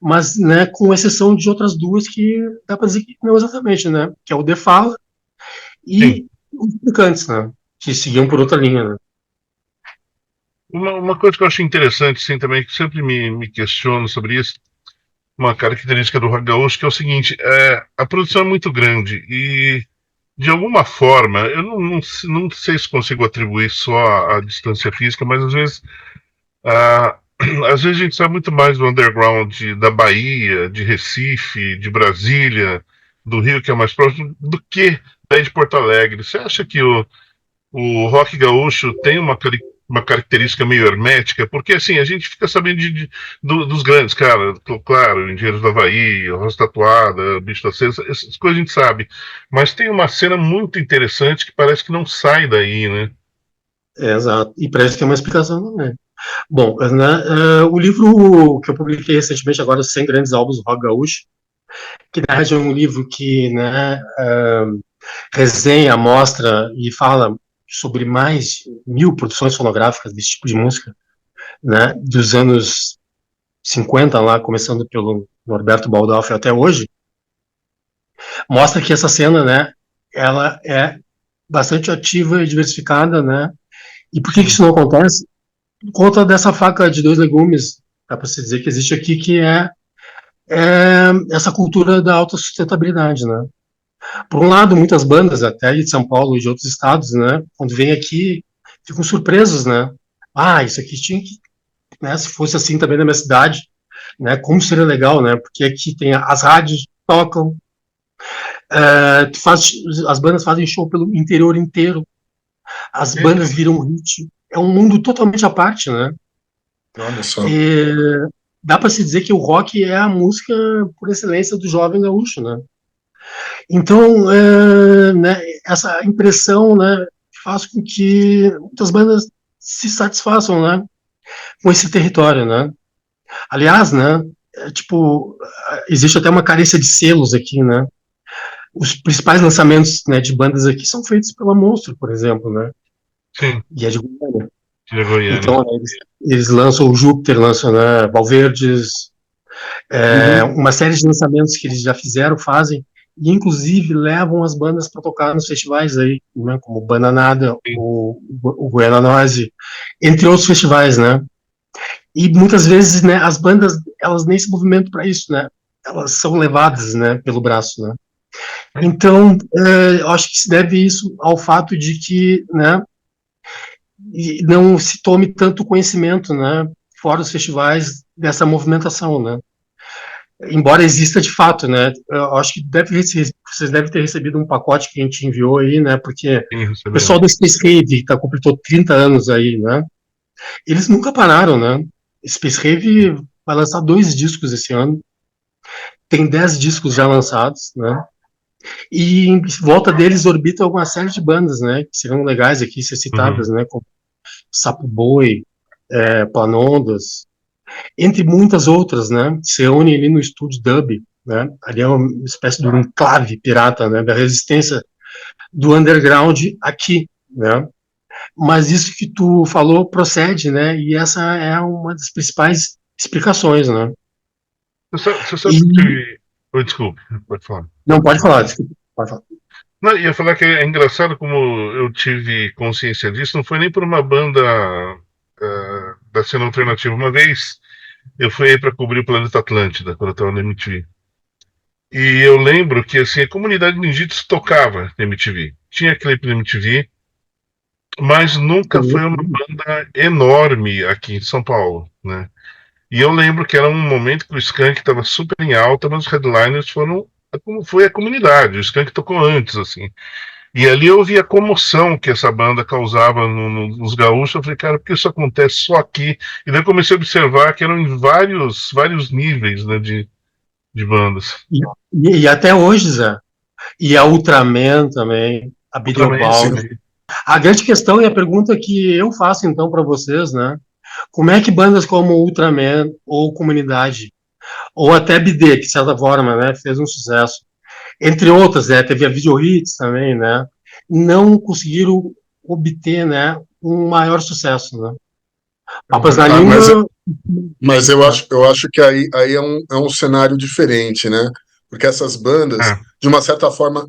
mas, né? Com exceção de outras duas que dá para dizer que não exatamente, né? Que é o The Fala Sim. e os Bricantes, né? Que seguiam por outra linha, né? Uma coisa que eu acho interessante, sim, também, que sempre me questiono sobre isso, uma característica do rock gaúcho, que é o seguinte, a produção é muito grande e, de alguma forma, eu não sei se consigo atribuir só à distância física, mas ah, às vezes a gente sabe muito mais do underground da Bahia, de Recife, de Brasília, do Rio, que é mais próximo, do que daí de Porto Alegre. Você acha que o rock gaúcho tem uma característica meio hermética, porque assim, a gente fica sabendo dos grandes, cara, claro, Engenheiros do Havaí, Rosa Tatuada, Bicho da Cesta, essas coisas a gente sabe, mas tem uma cena muito interessante que parece que não sai daí, né? Exato. E parece que é uma explicação também. Bom, né, o livro que eu publiquei recentemente, agora, 100 Grandes Álbuns do Rock Gaúcho, que na verdade é um livro que, né, resenha, mostra e fala sobre mais de 1.000 produções fonográficas desse tipo de música, né, dos anos 50 lá, começando pelo Norberto Baldalfi até hoje, mostra que essa cena, né, ela é bastante ativa e diversificada, né, e por que Sim, isso não acontece? Por conta dessa faca de dois legumes, dá para se dizer que existe aqui, que é essa cultura da autossustentabilidade, né? Por um lado, muitas bandas, até de São Paulo e de outros estados, né, quando vêm aqui, ficam surpresos, né? Ah, isso aqui tinha que, né, se fosse assim também na minha cidade, né, como seria legal, né? Porque aqui tem as rádios tocam, As bandas fazem show pelo interior inteiro, as bandas viram hit. É um mundo totalmente à parte, né? Olha só. Dá para se dizer que o rock é a música por excelência do jovem gaúcho, né? Então, né, essa impressão, né, faz com que muitas bandas se satisfaçam, né, com esse território, né? Aliás, né, tipo, existe até uma carência de selos aqui, né? Os principais lançamentos, né, de bandas aqui são feitos pela Monstro, por exemplo, né? Sim, E é de Goiânia. de Goiânia. Então, né, eles lançam o Júpiter, lançam, né, Valverdes, uma série de lançamentos que eles já fizeram, fazem, e inclusive levam as bandas para tocar nos festivais aí, né, como o Bananada, Sim. o Goiânia Noise, entre outros festivais, né? E muitas vezes, né, as bandas, elas nem se movimentam para isso, né? Elas são levadas, né, pelo braço, né? Então, eu acho que se deve isso ao fato de que, né, não se tome tanto conhecimento, né, fora os festivais dessa movimentação, né? Embora exista de fato, né? Eu acho que vocês devem ter recebido um pacote que a gente enviou aí, né? Porque Sim, o pessoal recebemos. do Space Rave, que completou 30 anos aí, né? Eles nunca pararam, né? Space Rave vai lançar 2 discos esse ano, tem 10 discos já lançados, né? E em volta deles orbita uma série de bandas, né? Que serão legais aqui ser citadas, né? Como Sapo Boi, Planondas, entre muitas outras, né? Se reúnem ali no estúdio Dub, né? Ali é uma espécie de um enclave pirata, né? Da resistência do underground aqui, né? Mas isso que tu falou procede, né? E essa é uma das principais explicações, né? Você E sabe que. Oh, desculpe, pode falar. não pode falar, desculpa, pode falar. Não, ia falar que é engraçado como eu tive consciência disso, não foi nem por uma banda da cena alternativa. Uma vez eu fui aí para cobrir o Planeta Atlântida, quando eu estava na MTV. E eu lembro que assim, a comunidade Ninjitsu tocava na MTV. Tinha clipe na MTV, mas nunca foi uma banda enorme aqui em São Paulo, né? E eu lembro que era um momento que o Skank estava super em alta, mas os headliners foram como foi a comunidade. O Skank tocou antes, assim. E ali eu vi a comoção que essa banda causava nos gaúchos. Eu falei, cara, por que isso acontece só aqui? E daí eu comecei a observar que eram em vários níveis, né, de bandas. E até hoje, Zé. E a Ultraman também, a Ultraman, Bideobaldi. sim. A grande questão e a pergunta que eu faço então para vocês, né? Como é que bandas como Ultraman ou Comunidade, ou até BD, que de certa forma, né, fez um sucesso, entre outras, né, teve a Video Hits também, né, não conseguiram obter, né, um maior sucesso, né? Papas na Ah, língua, mas né? eu acho que aí é um cenário diferente, né? Porque essas bandas, É, de uma certa forma,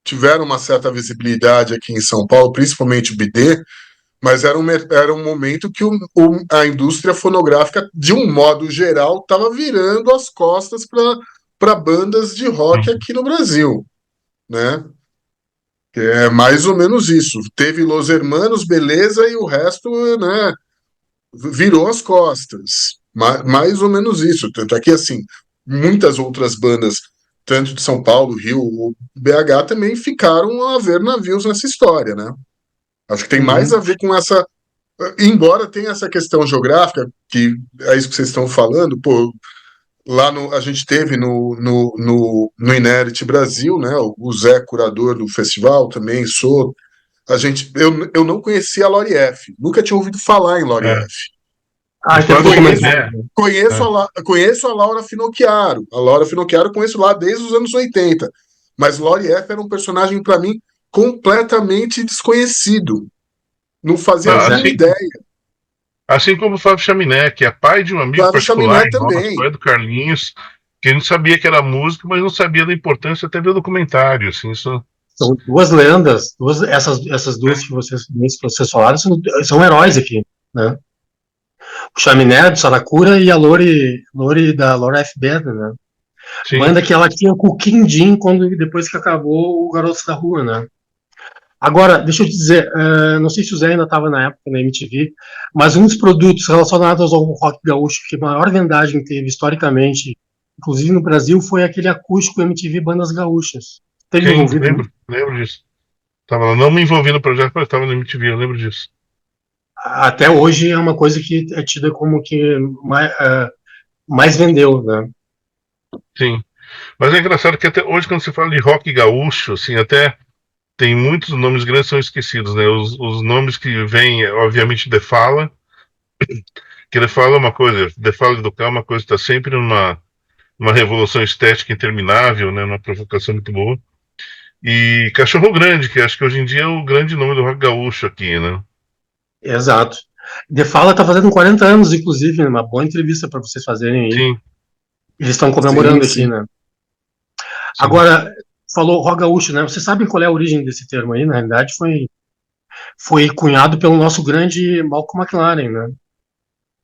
tiveram uma certa visibilidade aqui em São Paulo, principalmente o BD, mas era um momento que a indústria fonográfica, de um modo geral, estava virando as costas para bandas de rock sim. aqui no Brasil, né? Que é mais ou menos isso. Teve Los Hermanos, beleza, e o resto, né, virou as costas. Mais ou menos isso. Tanto é que, assim, muitas outras bandas, tanto de São Paulo, Rio, ou BH, também ficaram a ver navios nessa história, né? Acho que tem mais Uhum. a ver com essa. Embora tenha essa questão geográfica, que é isso que vocês estão falando, pô, lá no, a gente teve no Inert Brasil, né? O Zé, curador do festival, também sou. Eu não conhecia a Lori F, nunca tinha ouvido falar em Lori É. F. Ah, Mas teve para você ter documentário. ideia, Conheço é, conheço a Laura Finocchiaro. A Laura Finocchiaro conheço lá desde os anos 80. Mas Lori F era um personagem, para mim, completamente desconhecido. Não fazia a não, Pois é. mínima ideia. assim como o Fábio Chaminé, que é pai de um amigo Flávio particular Chaminé nosso, também. pai do Carlinhos, que a gente sabia que era músico, mas não sabia da importância até do documentário, assim, isso. São duas lendas, essas duas que vocês falaram são heróis aqui, né? O Chaminé do Saracura e a Lori da Laura F. Beder, né? Sim, Banda que ela tinha com o Kim Jin depois que acabou o Garotos da Rua, né? Agora, deixa eu te dizer, não sei se o Zé ainda estava na época na MTV, mas um dos produtos relacionados ao rock gaúcho que maior vendagem teve historicamente inclusive no Brasil, foi aquele acústico MTV Bandas Gaúchas. Teve Quem? envolvido? Lembro disso. Tava lá, não me envolvi no projeto, mas estava na MTV, eu lembro disso. Até hoje é uma coisa que é tida como que mais vendeu, né? Sim. Mas é engraçado que até hoje, quando se fala de rock gaúcho, assim, até tem muitos nomes grandes que são esquecidos, né? Os nomes que vêm, obviamente, The Fala, que The Fala é uma coisa, The Fala do Cal é uma coisa que está sempre numa revolução estética interminável, né? Uma provocação muito boa. E Cachorro Grande, que acho que hoje em dia é o grande nome do rock gaúcho aqui, né? Exato. The Fala está fazendo 40 anos, inclusive, uma boa entrevista para vocês fazerem aí. Sim, Eles estão Sim, comemorando aqui, sim. né? sim. Agora, falou rock gaúcho, né? Vocês sabem qual é a origem desse termo aí? Na realidade, foi cunhado pelo nosso grande Malcolm McLaren, né?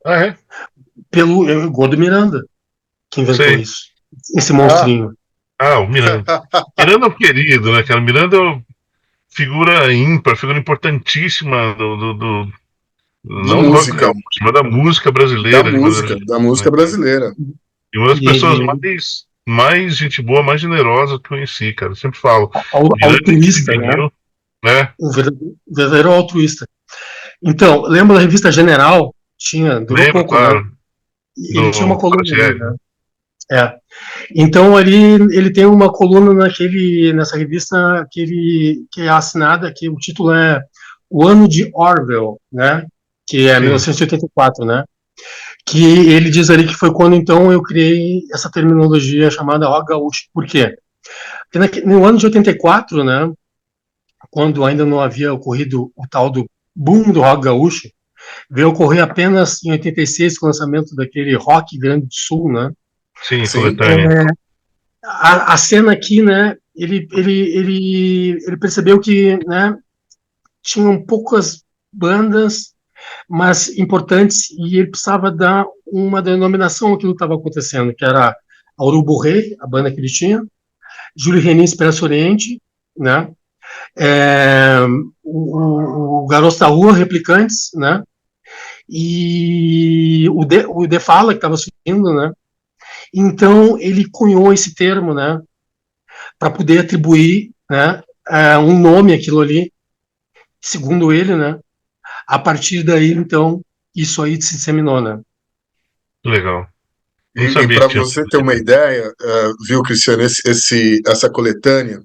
Ah, é? Pelo Gordo Miranda, que inventou Sei. isso. Esse Ah, monstrinho. Ah, o Miranda. Miranda é um querido, né, cara? Miranda é uma figura ímpar, figura importantíssima de não do rock música, gaúcho, mas da música brasileira, de maneira geral, da né, música cara? brasileira. E uma das E pessoas ele mais gente boa, mais generosa que conheci, cara. Eu sempre falo. Miranda de altruísta, né? vinil, né? Um verdadeiro altruísta. Então, lembra da revista General? Durou Lembro, pouco, né? claro, Ele tinha uma do coluna ali, Pratieri, né? É. Então ali ele tem uma coluna nessa revista que é assinada, que o título é O Ano de Orwell, né? Que é sim, 1984, né? Que ele diz ali que foi quando então eu criei essa terminologia chamada rock gaúcho. Por quê? Porque no ano de 84, né? Quando ainda não havia ocorrido o tal do boom do rock gaúcho, veio ocorrer apenas em 86 com o lançamento daquele Rock Grande do Sul, né? sim, Sim. coletânea. A cena aqui, né? Ele percebeu que, né? Tinham poucas bandas, mas importantes, e ele precisava dar uma denominação àquilo que estava acontecendo, que era a Urubu Rei, a banda que ele tinha, Júlio Renin Esperança Oriente, né? É, o Garoto da Rua, Replicantes, né? E o De Fala, que estava surgindo, né? Então, ele cunhou esse termo, né? Para poder atribuir, né? Um nome àquilo ali, segundo ele, né? A partir daí, então, isso aí se disseminou, né? Legal. Não E sabia para que tinha. você ter uma ideia, viu, Cristiano, essa coletânea,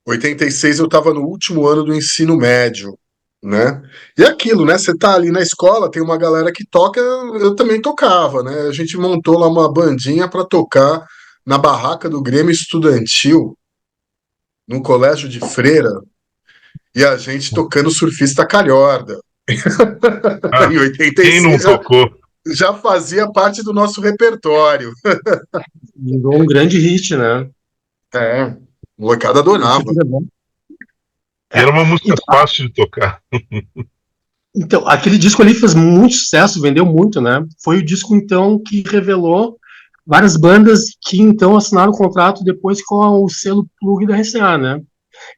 86 eu estava no último ano do ensino médio, né? E é aquilo, né? Você tá ali na escola, tem uma galera que toca, eu também tocava, né? A gente montou lá uma bandinha para tocar na barraca do Grêmio Estudantil, no colégio de Freira, e a gente tocando Surfista Calhorda. Ah, Em quem não 86 tocou? já fazia parte do nosso repertório. Virou um grande hit, né? É, molecada Isso adorava. tudo é bom. E era É. uma música Então, fácil de tocar. então, aquele disco ali fez muito sucesso, vendeu muito, né? Foi o disco, então, que revelou várias bandas que, então, assinaram o contrato depois com o selo plug da RCA, né?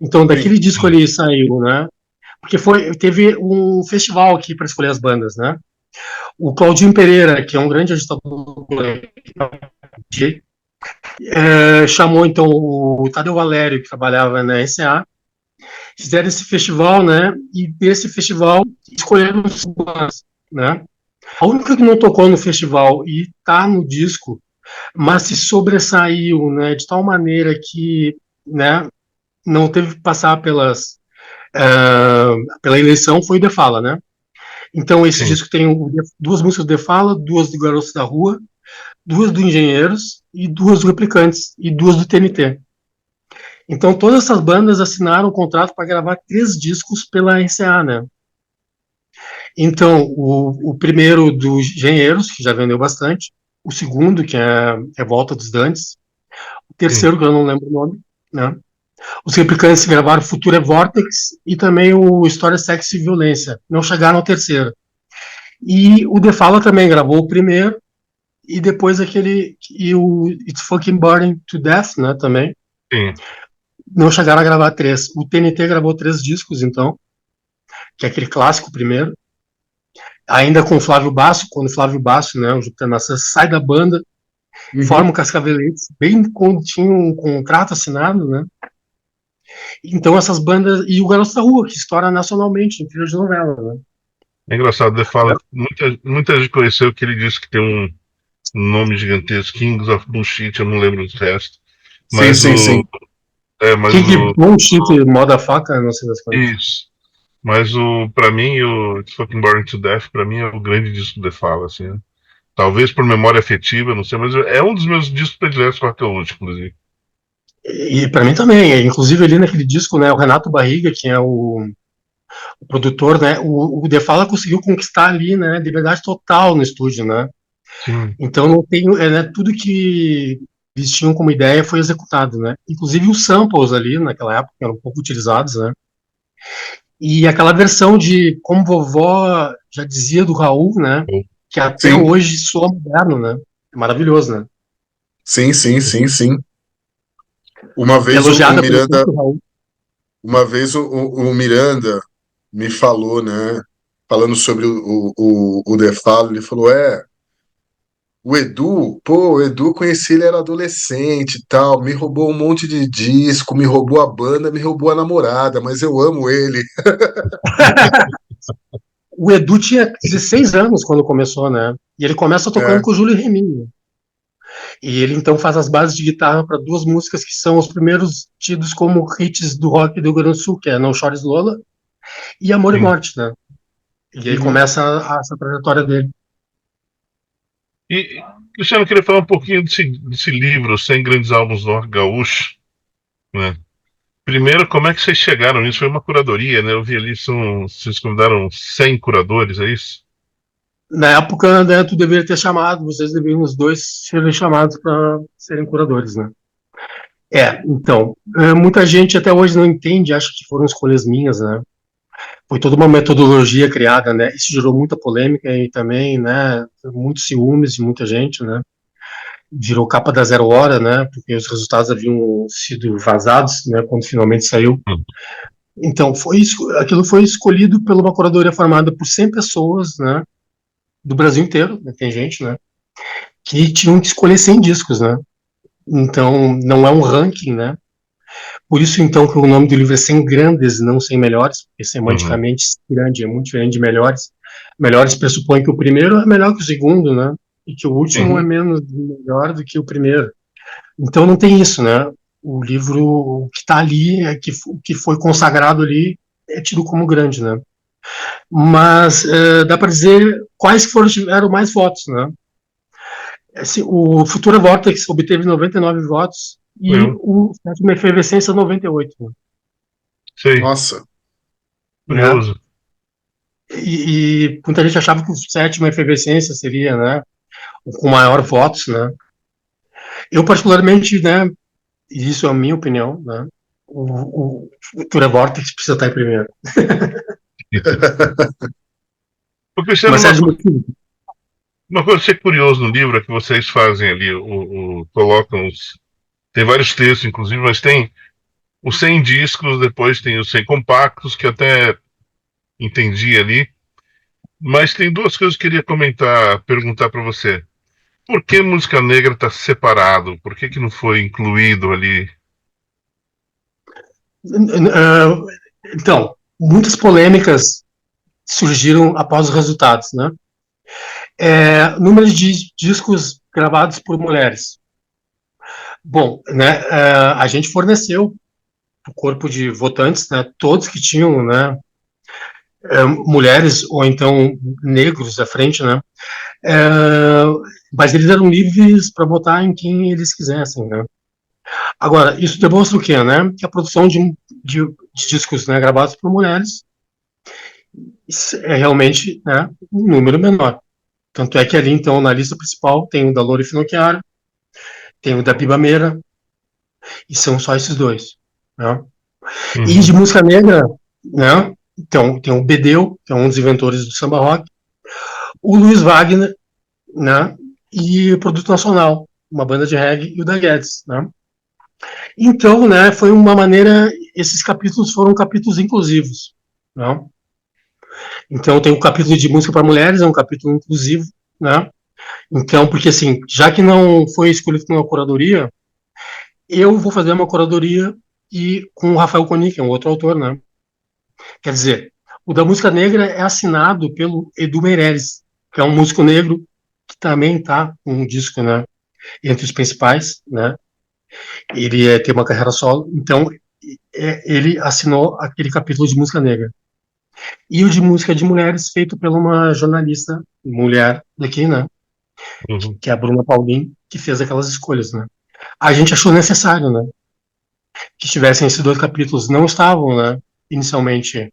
Então, Sim. daquele disco ali saiu, né? Porque teve um festival aqui para escolher as bandas, né? O Claudinho Pereira, que é um grande agitador, chamou então o Tadeu Valério, que trabalhava na SA, fizeram esse festival, né? E desse festival escolheram os bandas, né? A única que não tocou no festival e tá no disco, mas se sobressaiu, né? De tal maneira que, né? Não teve que passar pela eleição, foi o De Fala, né? Então esse Sim, disco tem duas músicas do De Fala, duas do Garotos da Rua, duas do Engenheiros e duas do Replicantes e duas do TNT. Então todas essas bandas assinaram o contrato para gravar 3 discos pela RCA, né? Então o primeiro dos Engenheiros, que já vendeu bastante, o segundo, que é Revolta dos Dantes, o sim. terceiro, que eu não lembro o nome, né? Os Replicantes gravaram Futuro é Vortex e também o História, Sexo e Violência. Não chegaram ao terceiro. E o The Fala também gravou o primeiro e depois o It's Fucking Burning to Death, né, também. Sim. Não chegaram a gravar 3. O TNT gravou 3 discos, então, que é aquele clássico primeiro. Ainda com o Flávio Basso, quando o Flávio Basso, né, o Júpiter Maçã, sai da banda Uhum. formam Cascaveletes, bem quando tinham um contrato assinado, né? Então essas bandas, e o Garoto da Rua, que estoura nacionalmente em trilha de novela, né? É engraçado, ele fala, muita gente conheceu que ele disse que tem um nome gigantesco, Kings of Bullshit, eu não lembro do resto. Sim, Mas sim, o. sim. É, mas Que o. bom shit, moda faca, não sei das coisas. Isso. Mas o. Pra mim, o It's Fucking Boring to Death, pra mim, é o grande disco do The Fall, assim, né? Talvez por memória afetiva, não sei, mas é um dos meus discos prediletos com Raquel Lutz, inclusive. E para mim também, inclusive ali naquele disco, né, o Renato Barriga, que é o produtor, né, o The Fala conseguiu conquistar ali, né, liberdade total no estúdio, né. Sim. Então não tem, né, tudo que eles tinham como ideia foi executado, né. Inclusive os samples ali naquela época eram um pouco utilizados, né. E aquela versão de Como Vovó já dizia do Raul, né, que até Sim, hoje soa moderno, né. É maravilhoso, né. sim, sim, sim, sim. Uma vez o Elogiada pelo Miranda, próprio Raul. uma vez o Miranda me falou, né? Falando sobre o The Fall, ele falou: o Edu, pô, o Edu conheci ele era adolescente e tal, me roubou um monte de disco, me roubou a banda, me roubou a namorada, mas eu amo ele. O Edu tinha 16 anos quando começou, né? E ele começa tocando É, com o Júlio Remini. E ele então faz as bases de guitarra para duas músicas que são os primeiros tidos como hits do rock do Rio Grande do Sul, que é Não Chores Lola e Amor e Sim. Morte, né? E aí uhum. começa essa trajetória dele. E, Cristiano, eu queria falar um pouquinho desse livro, 100 Grandes Álbuns do Rock Gaúcho, né? Primeiro, como é que vocês chegaram nisso? Foi uma curadoria, né? Eu vi ali, vocês convidaram 100 curadores, é isso? Na época, né, tu deveria ter chamado, vocês deveriam os dois serem chamados para serem curadores, né? Então, muita gente até hoje não entende, acha que foram escolhas minhas, né? Foi toda uma metodologia criada, né? Isso gerou muita polêmica e também, né, muitos ciúmes de muita gente, né? Virou capa da Zero Hora, né? Porque os resultados haviam sido vazados, né? Quando finalmente saiu. Hum. Então, aquilo foi escolhido por uma curadoria formada por 100 pessoas, né? Do Brasil inteiro, né, tem gente, né? Que tinham que escolher 100 discos, né? Então, não é um ranking, né? Por isso, então, que o nome do livro é 100 Grandes, não 100 Melhores, porque Uhum. semanticamente grande é muito diferente de melhores. Melhores pressupõe que o primeiro é melhor que o segundo, né? E que o último é Uhum. menos melhor do que o primeiro. Então não tem isso, né? O livro o que está ali, o que foi consagrado ali, é tido como grande, né? Mas dá para dizer quais foram tiveram mais votos, né? O Futura Vortex obteve 99 votos Foi e um. o Sétima Efervescência 98, Sei, Nossa, né? curioso. E muita gente achava que o Sétima Efervescência seria, né, o com maior votos, né? Eu particularmente, né, e isso é a minha opinião, né? O Futura Vortex precisa estar em primeiro. Ô, Cristiano, Uma série de motivos. uma coisa que é curioso no livro é que vocês fazem ali, colocam tem vários textos, inclusive, mas tem os 100 discos, depois tem os 100 compactos, que até entendi ali. Mas tem duas coisas que eu queria comentar, perguntar para você. Por que música negra está separado? Por que não foi incluído ali? Então, muitas polêmicas surgiram após os resultados, né? Número de discos gravados por mulheres. Bom, né? A gente forneceu o corpo de votantes, né? Todos que tinham, né? Mulheres ou então negros à frente, né? É, mas eles eram livres para votar em quem eles quisessem, né? Agora, isso demonstra o quê, né? Que a produção de discos, né, gravados por mulheres é realmente, né, um número menor. Tanto é que ali, então, na lista principal tem o da Loura Finocchiaro, tem o da Biba Meira, e são só esses dois, né? E de Uhum, música negra, né? Então, tem o Bedeu, que é um dos inventores do samba rock, o Luiz Wagner, né? E o Produto Nacional, uma banda de reggae, e o da Guedes, né? Então, né, foi uma maneira, esses capítulos foram capítulos inclusivos, né? Então tem o capítulo de música para mulheres, é um capítulo inclusivo, né? Então, porque assim, já que não foi escolhido uma curadoria, eu vou fazer uma curadoria e com o Rafael Coni, que é um outro autor, né? Quer dizer, o da música negra é assinado pelo Edu Meirelles, que é um músico negro que também está com um disco, né, entre os principais, né? Ele tem uma carreira solo, então ele assinou aquele capítulo de música negra. E o de música de mulheres, feito por uma jornalista mulher daqui, né? Uhum. Que é a Bruna Paulin, que fez aquelas escolhas, né? A gente achou necessário, né? Que tivessem esses 2 capítulos. Não estavam, né? Inicialmente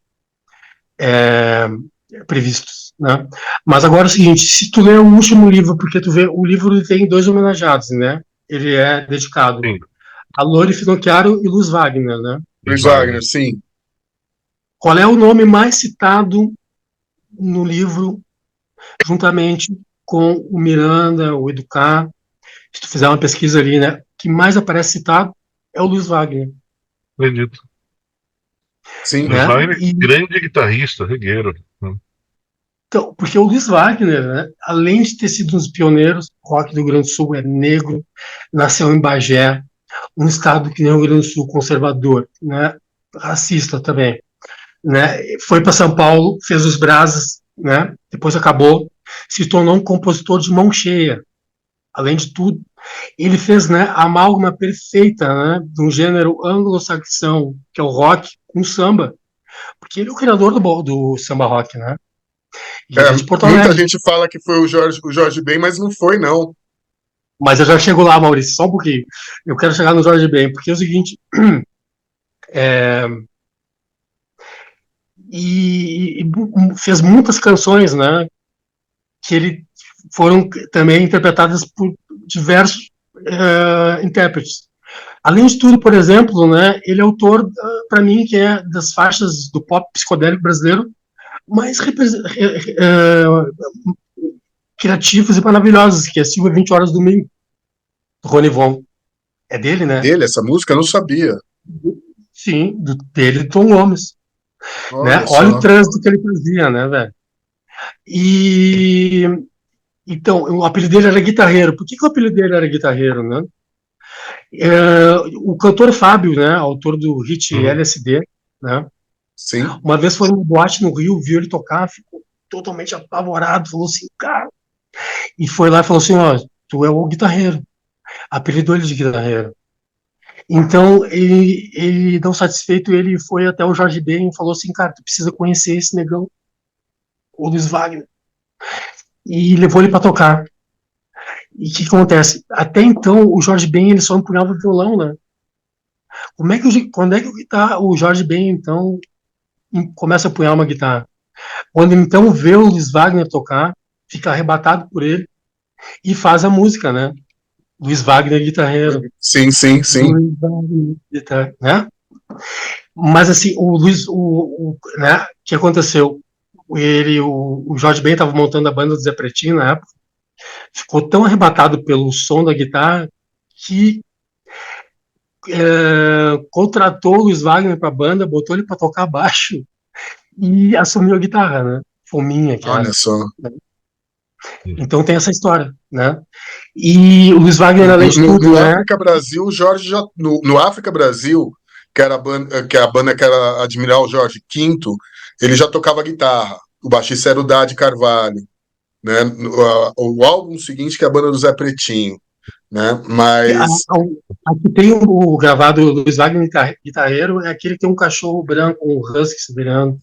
é, previstos, né? Mas agora é o seguinte, se tu lê o último livro, porque tu vê, o livro tem 2 homenageados, né? Ele é dedicado Sim, a Lori Finocchiaro e Luz Wagner, né? Luiz Luiz Wagner, Wagner. sim. Qual é o nome mais citado no livro, juntamente com o Miranda, o Educar? Se tu fizer uma pesquisa ali, né? Que mais aparece citado é o Luiz Wagner, Acredito. Sim. Luiz né? Wagner, E, grande guitarrista, regueiro. então, porque o Luiz Wagner, né, além de ter sido um dos pioneiros, o rock do Rio Grande do Sul é negro, nasceu em Bagé, um estado que nem o Rio Grande do Sul, conservador, né, racista também, né, foi para São Paulo, fez os Brasas, né, depois acabou, se tornou um compositor de mão cheia. Além de tudo, ele fez, né, a amálgama perfeita, né, de um gênero anglo-saxão, que é o rock, com samba, porque ele é o criador do samba rock, né, e É, ele é de Porto muita Alegre. gente fala que foi o Jorge Ben, mas não foi, não. Mas eu já chego lá, Maurício, só um pouquinho. Eu quero chegar no Jorge Ben, porque é o seguinte, é, e fez muitas canções, né, que ele foram também interpretadas por diversos intérpretes. Além de tudo, por exemplo, né, ele é autor, para mim, que é das faixas do pop psicodélico brasileiro mais criativas e maravilhosas, que é Silva 20 Horas do Domingo, do Rony Von. É dele, É né? dele essa música? Eu não sabia. Sim, dele, do Tom Gomes. Né? Olha Olha o só. trânsito que ele fazia, né, velho? E então, o apelido dele era guitarreiro. Por que, que o apelido dele era guitarreiro, né? O cantor Fábio, né, autor do hit Uhum. LSD, né? Sim. Uma vez foi numa boate no Rio, viu ele tocar, ficou totalmente apavorado, falou assim, cara, e foi lá e falou assim, ó, tu é o guitarreiro, apelidou ele de guitarreiro. Então, ele não satisfeito, ele foi até o Jorge Ben e falou assim, cara, tu precisa conhecer esse negão, o Luiz Wagner. E levou ele para tocar. E o que acontece? Até então, o Jorge Ben ele só empunhava o violão, né? Quando é que o Jorge Ben, então, começa a empunhar uma guitarra? Quando então vê o Luiz Wagner tocar, fica arrebatado por ele e faz a música, né? Luiz Wagner, guitarreiro. Sim, sim, sim. Luiz Wagner, guitarra, né? Mas assim, né? O que aconteceu? O Jorge Ben estava montando a banda do Zé Pretinho na época, ficou tão arrebatado pelo som da guitarra que contratou o Luiz Wagner para a banda, botou ele para tocar baixo e assumiu a guitarra, né? Fominha que Olha era. só. Então tem essa história, né? E o Luiz Wagner, além de tudo, No né? África Brasil, o Jorge já. No África Brasil, que a banda que era Admiral Jorge Quinto, ele já tocava guitarra. O baixista era o Dade Carvalho, né? O álbum seguinte, que é a banda do Zé Pretinho, né? Mas Aqui tem o gravado Luiz Wagner guitarreiro, é aquele que tem um cachorro branco, um husky se virando.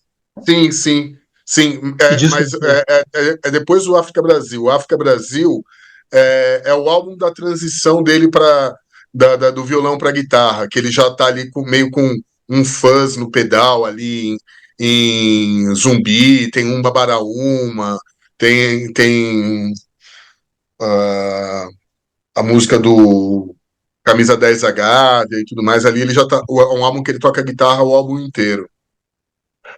sim, sim, sim. Que disco Mas é esse? é depois do África Brasil. O África Brasil é o álbum da transição dele para do violão para guitarra, que ele já tá ali meio com um fuzz no pedal ali em Zumbi, tem um Babaraúma, tem ah, a música do Camisa 10H e tudo mais. Ali ele já tá. Um álbum que ele toca guitarra o álbum inteiro.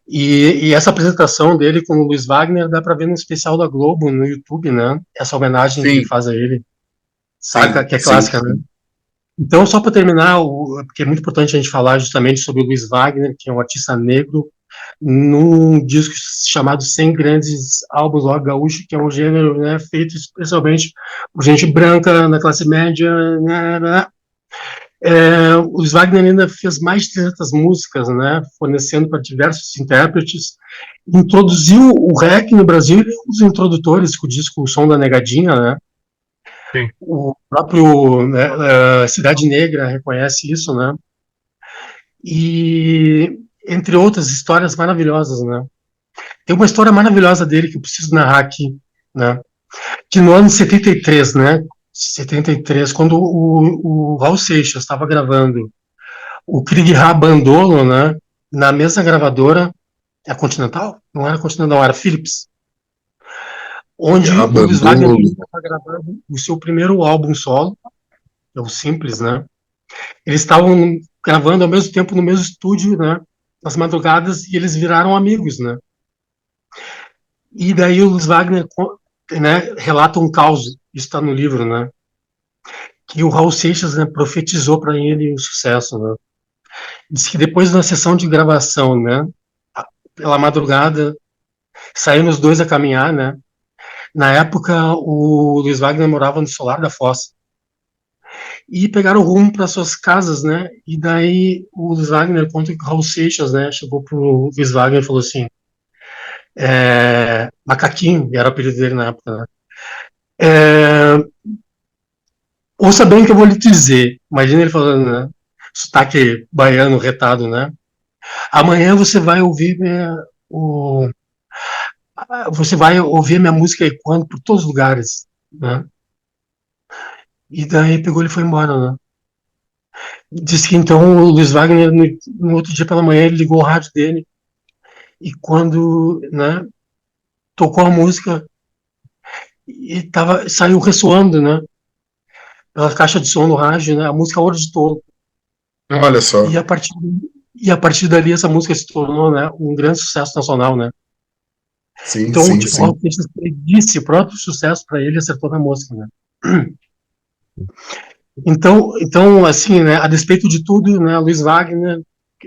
E essa apresentação dele com o Luiz Wagner dá para ver no especial da Globo no YouTube, né? Essa homenagem que ele Sim, faz a ele, saca? sim, Que é sim, clássica, né? Então, só para terminar, porque é muito importante a gente falar justamente sobre o Luiz Wagner, que é um artista negro num disco chamado 100 Grandes Álbuns Rock Gaúcho, que é um gênero, né, feito especialmente por gente branca, na classe média, né. O Wagner ainda fez mais de 300 músicas, né, fornecendo para diversos intérpretes, introduziu o REC no Brasil, ele é um dos introdutores com o disco O Som da Negadinha, né. Sim. O próprio, né, Cidade Negra reconhece isso, né, e entre outras histórias maravilhosas, né. Tem uma história maravilhosa dele que eu preciso narrar aqui, né, que no ano de 73, né, 73, quando o Raul Seixas estava gravando o Krieg Rabandolo, né, na mesma gravadora, a Continental? Não era Continental, era Philips, onde o Luiz Wagner Abandono. estava gravando o seu primeiro álbum solo, é o Simples, né? Eles estavam gravando ao mesmo tempo no mesmo estúdio, né? Nas madrugadas, e eles viraram amigos, né? E daí o Luiz Wagner, né, relata um caos, isso está no livro, né? Que o Raul Seixas, né, profetizou para ele o sucesso, né? Diz que depois da sessão de gravação, né, pela madrugada, saíram os dois a caminhar, né? Na época, o Luiz Wagner morava no Solar da Fossa. E pegaram rumo para suas casas, né? E daí o Luiz Wagner conta que o Raul Seixas, né, chegou pro Luiz Wagner e falou assim: Macaquinho, era o apelido dele na época, né? Ouça bem o que eu vou lhe dizer. Imagina ele falando, né? Sotaque baiano retado, né? Amanhã você vai ouvir você vai ouvir minha música ecoando por todos os lugares, né? E daí pegou ele e foi embora, né? Disse que então o Luiz Wagner, no outro dia pela manhã, ele ligou o rádio dele e quando, né, tocou a música e saiu ressoando, né, pela caixa de som no rádio, né, a música Ouro de Tolo. Olha só. E a partir, e a partir dali essa música se tornou, né, um grande sucesso nacional, né. Sim, Então, sim, tipo, o sim. Raul Seixas predisse o próprio sucesso para ele, acertou na música, né. Então, assim, né, a despeito de tudo, né, Luiz Wagner,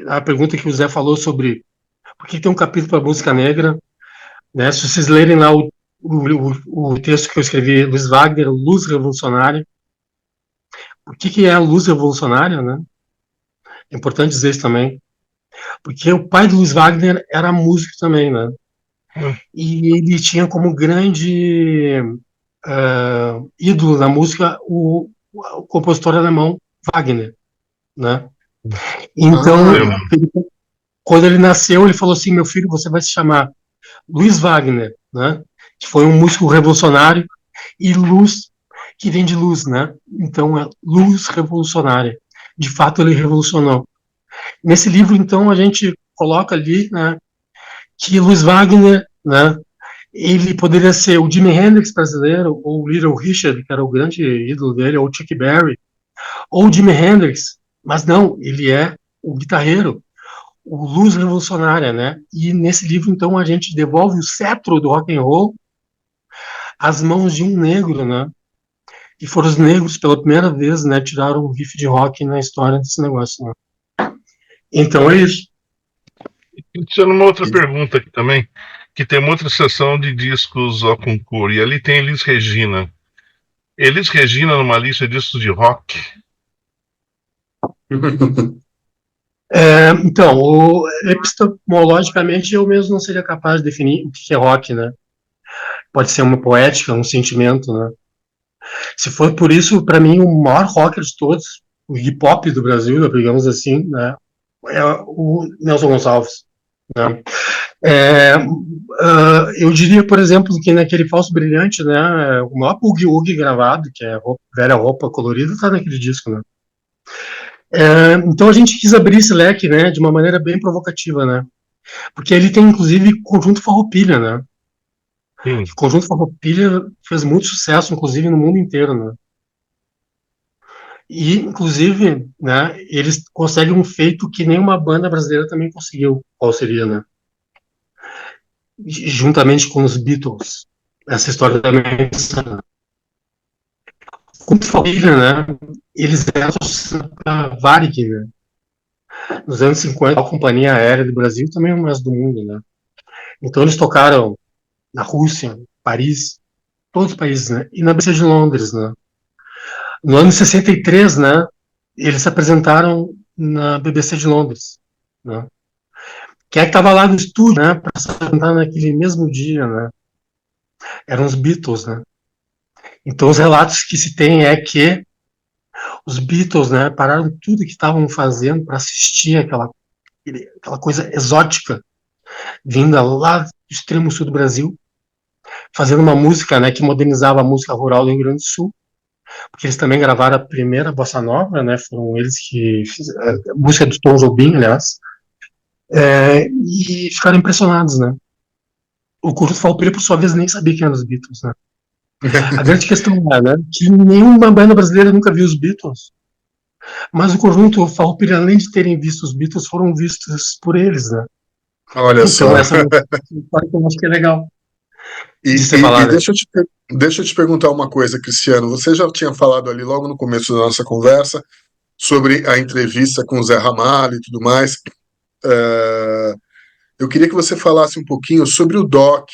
a pergunta que o Zé falou sobre por que tem um capítulo para música negra, né, se vocês lerem lá o texto que eu escrevi, Luiz Wagner, Luz Revolucionária, o que é a luz revolucionária, né? É importante dizer isso também, porque o pai do Luiz Wagner era músico também, né? E ele tinha como grande ídolo na música o compositor alemão Wagner, né? Então, Ah, quando ele nasceu, ele falou assim: meu filho, você vai se chamar Luiz Wagner, né? Que foi um músico revolucionário, e luz, que vem de luz, né? Então, é luz revolucionária. De fato, ele revolucionou. Nesse livro, então, a gente coloca ali, né, que Luiz Wagner, né, ele poderia ser o Jimi Hendrix brasileiro, ou o Little Richard, que era o grande ídolo dele, ou o Chuck Berry, ou o Jimi Hendrix, mas não, ele é o guitarreiro, o Luz Revolucionária, né? E nesse livro, então, a gente devolve o cetro do rock and roll às mãos de um negro, né? E foram os negros, pela primeira vez, né, tiraram o riff de rock na história desse negócio, né? Então é isso. Tinha uma outra pergunta aqui também, que tem uma outra seção de discos ao concurso, e ali tem Elis Regina. Elis Regina numa lista de discos de rock? Então, epistemologicamente, eu mesmo não seria capaz de definir o que é rock, né? Pode ser uma poética, um sentimento, né? Se for por isso, para mim, o maior rocker de todos, o hip hop do Brasil, digamos assim, né? É o Nelson Gonçalves, né? Eu diria, por exemplo, que naquele Falso Brilhante, né? O maior Boogie Woogie gravado, que é velha roupa colorida, tá naquele disco, né? Então a gente quis abrir esse leque, né, de uma maneira bem provocativa, né? Porque ele tem, inclusive, Conjunto Farroupilha, né? Sim. O Conjunto Farroupilha fez muito sucesso, inclusive, no mundo inteiro, né? E, inclusive, né, eles conseguem um feito que nenhuma banda brasileira também conseguiu. Qual seria, né? Juntamente com os Beatles. Essa história também é insana. Como família, né? Eles eram a Varig, né? Nos anos 50, a Companhia Aérea do Brasil também é o resto do mundo, né? Então eles tocaram na Rússia, Paris, todos os países, né? E na BBC de Londres, né? No ano 63, né? Eles se apresentaram na BBC de Londres, né? Quem é que estava lá no estúdio, né? Para se apresentar naquele mesmo dia, né? Eram os Beatles, né? Então os relatos que se tem é que os Beatles, né? Pararam tudo que estavam fazendo para assistir aquela coisa exótica vinda lá do extremo sul do Brasil, fazendo uma música, né? Que modernizava a música rural do Rio Grande do Sul, porque eles também gravaram a primeira bossa nova, né? Foram eles que fizeram a música do Tom Jobim, aliás, e ficaram impressionados, né? O Curto Falpilha, por sua vez, nem sabia quem eram os Beatles, né? A grande questão é, né, que nenhuma banda brasileira nunca viu os Beatles, mas o conjunto Farroupilha, além de terem visto os Beatles, foram vistos por eles, né? Olha Então só. essa é uma história que eu acho que é legal de E, ser e falada. deixa eu te perguntar uma coisa, Cristiano. Você já tinha falado ali logo no começo da nossa conversa sobre a entrevista com o Zé Ramalho e tudo mais. É, eu queria que você falasse um pouquinho sobre o doc,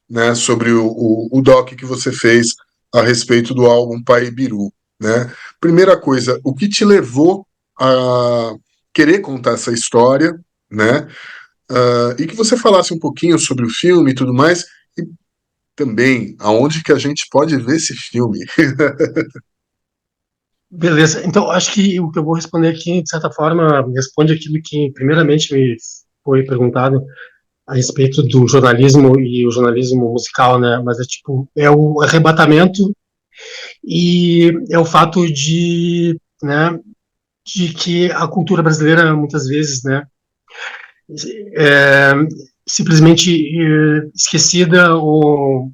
né? Sobre o doc que você fez a respeito do álbum Pai Biru, né? Primeira coisa, o que te levou a querer contar essa história, né? E que você falasse um pouquinho sobre o filme e tudo mais, e também aonde que a gente pode ver esse filme. Beleza, então acho que o que eu vou responder aqui, de certa forma, responde aquilo que primeiramente me foi perguntado a respeito do jornalismo e o jornalismo musical, né? Mas é tipo, é o arrebatamento e é o fato de, né, de que a cultura brasileira muitas vezes, né, é simplesmente esquecida ou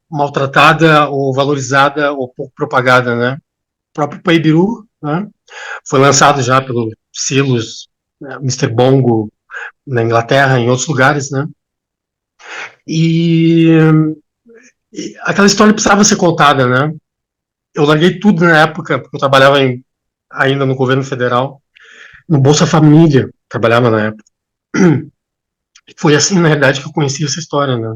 maltratada ou valorizada ou pouco propagada, né? O próprio Paibiru, né, foi lançado já pelos selos, né, Mr. Bongo na Inglaterra, em outros lugares, né? E, e aquela história precisava ser contada, né? Eu larguei tudo na época, porque eu trabalhava ainda no governo federal, no Bolsa Família, trabalhava na época. Foi assim, na realidade, que eu conheci essa história, né?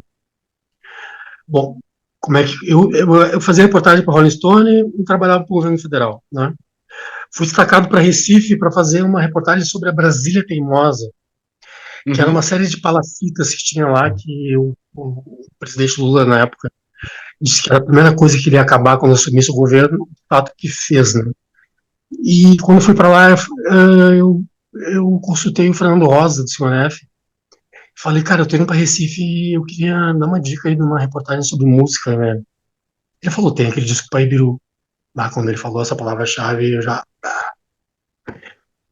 Bom, como é que eu fazia reportagem para Rolling Stone e trabalhava para o governo federal, né? Fui destacado para Recife para fazer uma reportagem sobre a Brasília Teimosa, que era uma Uhum. série de palafitas que tinha lá que o presidente Lula na época disse que era a primeira coisa que ele ia acabar quando assumisse o governo, o fato que fez, né? E quando eu fui para lá, eu consultei o Fernando Rosa do Simoneff. Falei, cara, eu tô indo para Recife e eu queria dar uma dica aí de uma reportagem sobre música, né? Ele falou, tem aquele disco Paibiru. Lá quando ele falou essa palavra-chave, eu já.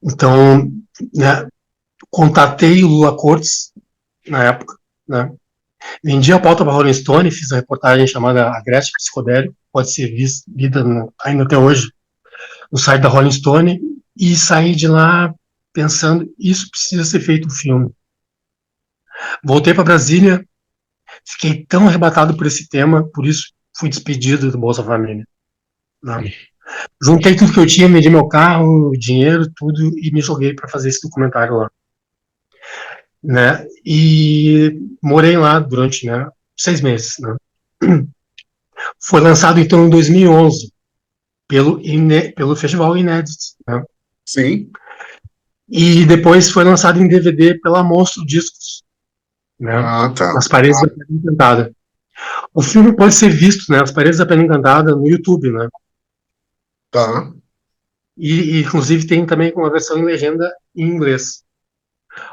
Então, né, contatei o Lula Cortes na época, né? Vendi a pauta para Rolling Stone, fiz a reportagem chamada Agreste Psicodélico, pode ser lida ainda até hoje no site da Rolling Stone, e saí de lá pensando, isso precisa ser feito um filme. Voltei para Brasília, fiquei tão arrebatado por esse tema, por isso fui despedido do Bolsa Família, né? Juntei tudo que eu tinha, vendi meu carro, dinheiro, tudo, e me joguei para fazer esse documentário lá, né? E morei lá durante, né, 6 meses, né? Foi lançado então em 2011 pelo Festival Inédit, né? Sim. E depois foi lançado em DVD pela Monstro Discos, né? Ah, tá. Nas Paredes da Pedra Encantada. O filme pode ser visto, né, nas Paredes da Pedra Encantada no YouTube, né? Tá. E inclusive tem também uma versão em legenda em inglês.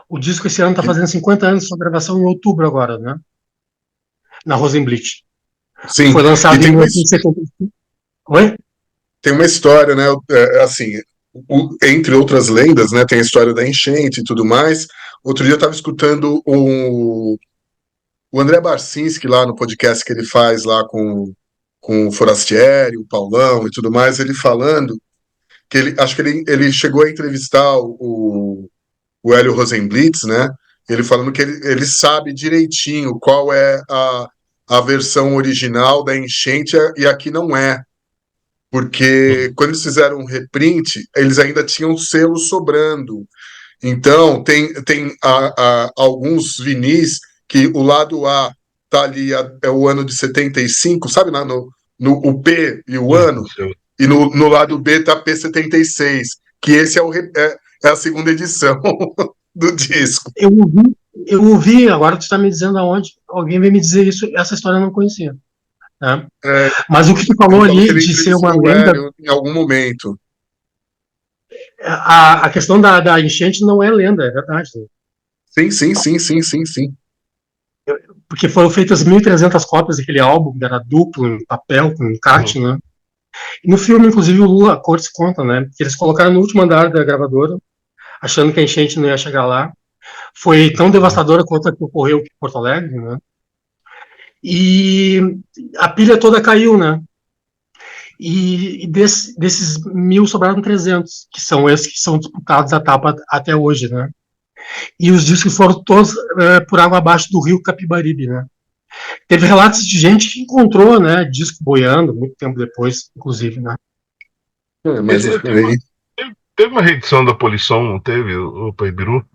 O disco esse ano está fazendo 50 anos, sua gravação em outubro agora, né? Na Rosenblit. Sim. Foi E lançado em 1975. Oi? tem uma história, né? Assim, entre outras lendas, né? Tem a história da enchente e tudo mais. Outro dia eu estava escutando o André Barcinski lá no podcast que ele faz lá com o Forastieri, o Paulão e tudo mais, ele falando que acho que ele chegou a entrevistar o Hélio Rosenblitz, né? Ele falando que ele sabe direitinho qual é a versão original da enchente e aqui não é. porque quando eles fizeram um reprint, eles ainda tinham selo sobrando. Então, tem alguns vinis que o lado A tá ali, é o ano de 75, sabe? No o P e o ano, e no lado B tá P76, que esse é a segunda edição do disco. Eu ouvi, agora tu está me dizendo aonde, alguém veio me dizer isso, essa história eu não conhecia. Né? Mas o que tu falou ali de ser uma lenda... Em algum momento. A questão da enchente não é lenda, é verdade. Sim. Porque foram feitas 1.300 cópias daquele álbum, que era duplo, em papel, com encarte, né? E no filme, inclusive, o Lula Cortes conta, né? Que eles colocaram no último andar da gravadora, achando que a enchente não ia chegar lá. Foi tão devastadora quanto a que ocorreu em Porto Alegre, né? E a pilha toda caiu, né? E desses 1.000 sobraram 300, que são esses que são disputados a tapa até hoje, né? E os discos foram todos por água abaixo do rio Capibaribe, né? Teve relatos de gente que encontrou, né, disco boiando, muito tempo depois, inclusive, né? Mas teve uma reedição da Polisson, não teve, o Paibiru?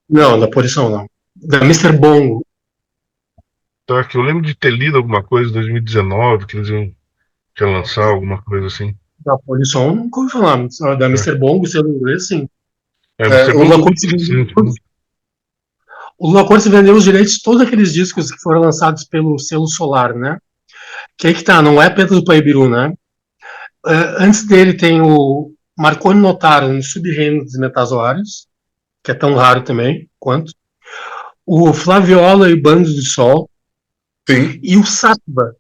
Não, da Polição não. Da Mr. Bongo. Tá, que eu lembro de ter lido alguma coisa em 2019, que eles iam lançar alguma coisa assim. Da Polição nunca ouvi falar. Da Mr. Bongo, sendo inglês, sim. O Lula Cortes vendeu os direitos de todos aqueles discos que foram lançados pelo selo Solar, né? Que aí que tá, não é Pedro do Paibiru, né? Antes dele tem o Marconi Notaro, no Sub-reino dos Metazoários, que é tão raro também quanto. O Flaviola e o Bando do Sol. Sim. E o Sattva,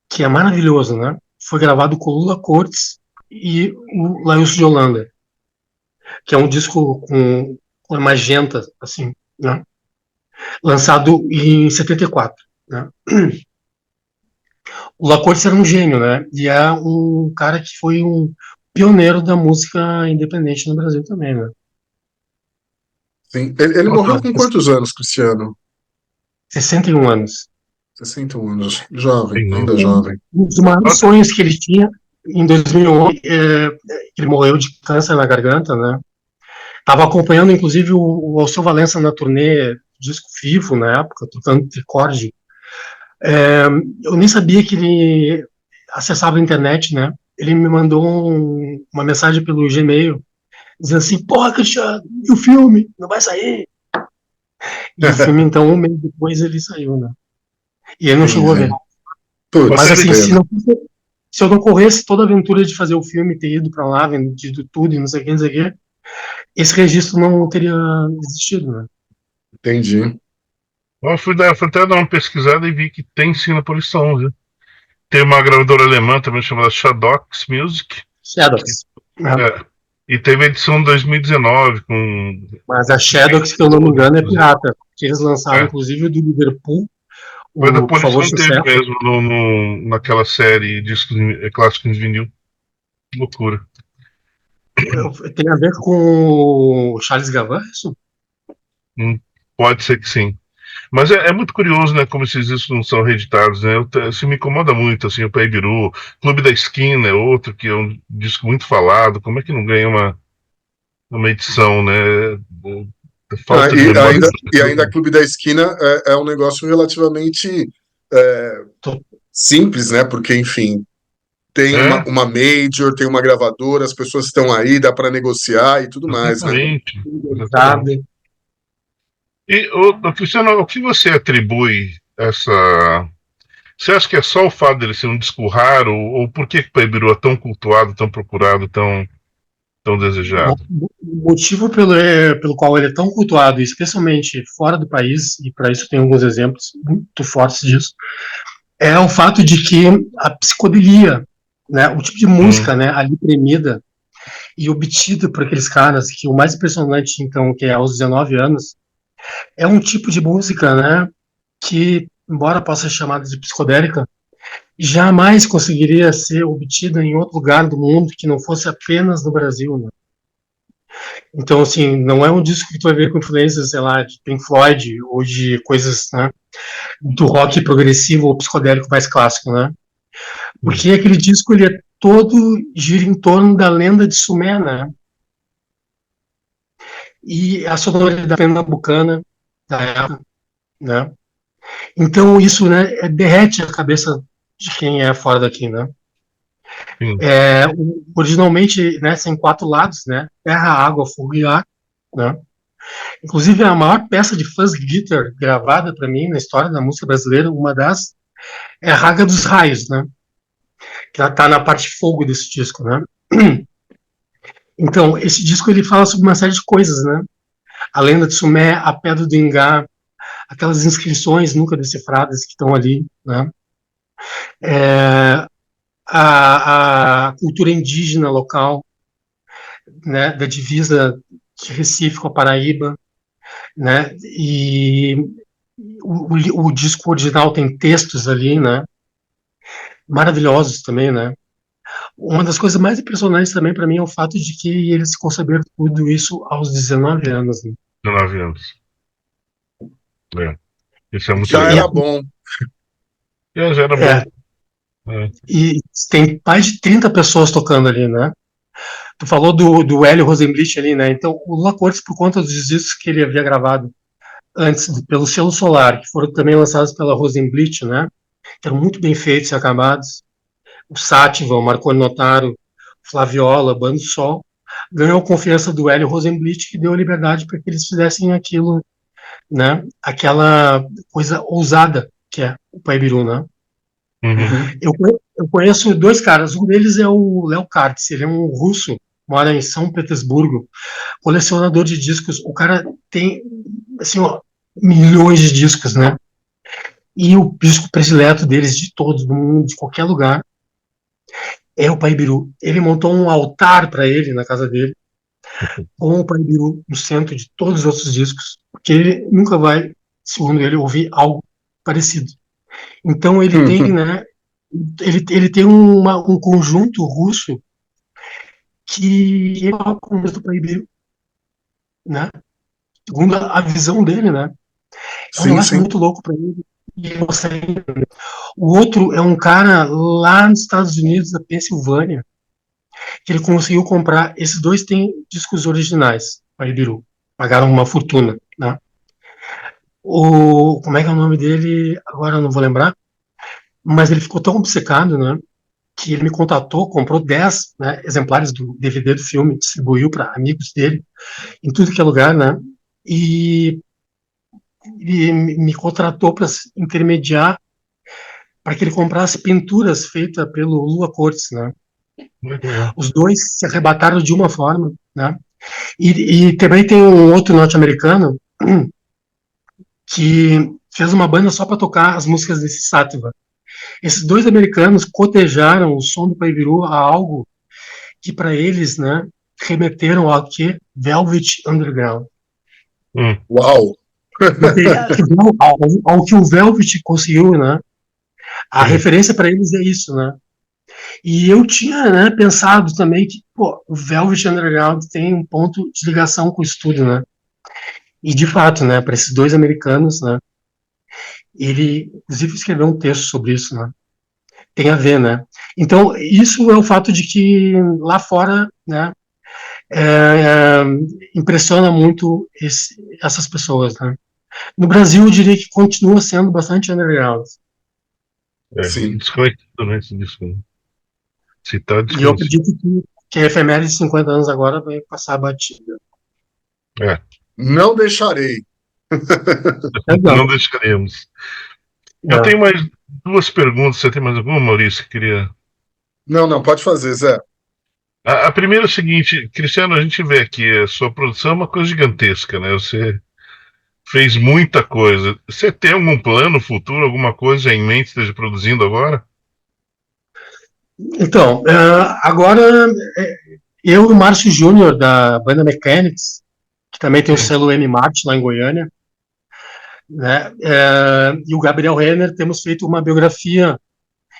que é maravilhoso, né? Foi gravado com o Lula Cortes e o Laílson de Holanda, que é um disco com cor magenta, assim, né? Lançado em 74. Né? O Lula Cortes era um gênio, né? E é um cara que foi um pioneiro da música independente no Brasil também, né? Sim. Ele morreu com quantos anos, Cristiano? 61 anos. 61 anos. Jovem, ainda jovem. Um dos maiores sonhos que ele tinha em 2011, ele morreu de câncer na garganta, né? Estava acompanhando, inclusive, o Alceu Valença na turnê Disco Vivo, na época, tocando tricorde. Eu nem sabia que ele acessava a internet, né? Ele me mandou uma mensagem pelo Gmail, dizendo assim, porra, Cristiano, e o filme? Não vai sair? E o filme, então, um mês depois, ele saiu, né? E ele não chegou a ver. Mas, assim, se eu não corresse toda a aventura de fazer o filme, ter ido pra lá, vendido tudo e não sei o que, esse registro não teria existido, né? Entendi. Eu fui até dar uma pesquisada e vi que tem sim na Polição, viu? Tem uma gravadora alemã também chamada Shadox Music. Shadox. E teve a edição de 2019 com... Mas a Shadox, que eu não me engano, é pirata. Que eles lançaram, inclusive, o do Liverpool. Mas da Polição teve mesmo naquela série discos clássicos de vinil. Loucura. Tem a ver com o Charles Gavin, isso? Pode ser que sim. Mas é muito curioso, né, como esses discos não são reeditados, né? Isso me incomoda muito, assim, o Paibiru, Clube da Esquina é outro, que é um disco muito falado, como é que não ganha uma edição, né? Falta e ainda Clube da Esquina é um negócio relativamente simples, né? Porque, enfim, tem uma major, tem uma gravadora, as pessoas estão aí, dá para negociar e tudo mais, né? Exatamente. E, Cristiano, o que você atribui essa... Você acha que é só o fato dele ser um disco raro, ou por que o Paibiru é tão cultuado, tão procurado, tão desejado? O motivo pelo qual ele é tão cultuado, especialmente fora do país, e para isso tem alguns exemplos muito fortes disso, é o fato de que a psicodelia, né, o tipo de música, né, ali premida e obtida por aqueles caras, que o mais impressionante, então, que é aos 19 anos, é um tipo de música, né, que, embora possa ser chamada de psicodélica, jamais conseguiria ser obtida em outro lugar do mundo que não fosse apenas no Brasil, né? Então, assim, não é um disco que tu vai ver com influências, sei lá, de Pink Floyd ou de coisas, né, do rock progressivo ou psicodélico mais clássico, né? Porque aquele disco, ele é todo gira em torno da lenda de Sumé, né? E a sonoridade pernambucana da época, né? Então isso, né, derrete a cabeça de quem é fora daqui, né? Sim. Originalmente, né, tem 4 lados, né? Terra, água, fogo e ar, né? Inclusive a maior peça de fuzz guitar gravada para mim na história da música brasileira, uma das é a Raga dos Raios, né? Que ela tá na parte fogo desse disco, né? Então, esse disco ele fala sobre uma série de coisas, né? A lenda de Sumé, a Pedra do Ingá, aquelas inscrições nunca decifradas que estão ali, né? A cultura indígena local, né? Da divisa de Recife com a Paraíba, né? E o disco original tem textos ali, né? Maravilhosos também, né? Uma das coisas mais impressionantes também para mim é o fato de que eles conceberam tudo isso aos 19 anos. Né? 19 anos. É. Isso é muito Já legal. era bom. Já era bom. É. E tem mais de 30 pessoas tocando ali, né? Tu falou do Hélio Rosenblit ali, né? Então, o Lula Cortes, por conta dos discos que ele havia gravado antes, pelo Selo Solar, que foram também lançados pela Rosenblit, né? Que eram muito bem feitos e acabados. O Sátiva, o Marconi Notaro, o Flaviola, Bando Sol, ganhou a confiança do Hélio Rosenblit, que deu liberdade para que eles fizessem aquilo, né? Aquela coisa ousada que é o Paibiru, né? Uhum. Eu conheço 2 caras, um deles é o Léo Kartz, ele é um russo, mora em São Petersburgo, colecionador de discos, o cara tem, assim, ó, milhões de discos, né? E o disco predileto deles, de todos, do mundo, de qualquer lugar, é o Paibiru. Ele montou um altar para ele na casa dele, com o Paibiru no centro de todos os outros discos, porque ele nunca vai, segundo ele, ouvir algo parecido. Então ele tem, né, ele tem um conjunto russo que ele toca o do Paibiru, né? Segundo a visão dele, né? É um Sim, negócio sim. muito louco para ele. E ele consegue. O outro é um cara lá nos Estados Unidos, da Pensilvânia, que ele conseguiu comprar. Esses 2 têm discos originais, Paibiru. Pagaram uma fortuna, né? Como é que é o nome dele? Agora eu não vou lembrar. Mas ele ficou tão obcecado, né? Que ele me contatou, comprou 10, né, exemplares do DVD do filme, distribuiu para amigos dele, em tudo que é lugar, né? E, e me contratou para intermediar para que ele comprasse pinturas feitas pelo Lula Cortes, né? Muito legal. Os 2 se arrebataram de uma forma, né? E também tem um outro norte-americano que fez uma banda só para tocar as músicas desse Sátiva. Esses 2 americanos cotejaram o som do Paibiru a algo que para eles, né, remeteram ao que Velvet Underground. Uau! Ao que o Velvet conseguiu, né? A Sim. referência para eles é isso, né? E eu tinha, né, pensado também que, pô, o Velvet Underground tem um ponto de ligação com o estúdio, né? E de fato, né, para esses 2 americanos, né? Ele, inclusive, escreveu um texto sobre isso, né? Tem a ver, né? Então, isso é o fato de que lá fora, né, é, impressiona muito essas pessoas, né? No Brasil, eu diria que continua sendo bastante underground. Sim. Desconhecido, né? Esse disco. Se tá E eu desconhecido. acredito que a efeméride de 50 anos agora vai passar batida. É. Não deixarei. Legal. Não deixaremos. Eu É. tenho mais 2 perguntas. Você tem mais alguma, Maurício, que queria. Não, não, pode fazer, Zé. A primeira é o seguinte, Cristiano, a gente vê aqui, a sua produção é uma coisa gigantesca, né? Você fez muita coisa. Você tem algum plano futuro, alguma coisa em mente que esteja produzindo agora? Então, agora eu e o Márcio Júnior, da banda Mechanics, que também tem o Sim. selo M-Mart lá em Goiânia, né? E o Gabriel Renner, temos feito uma biografia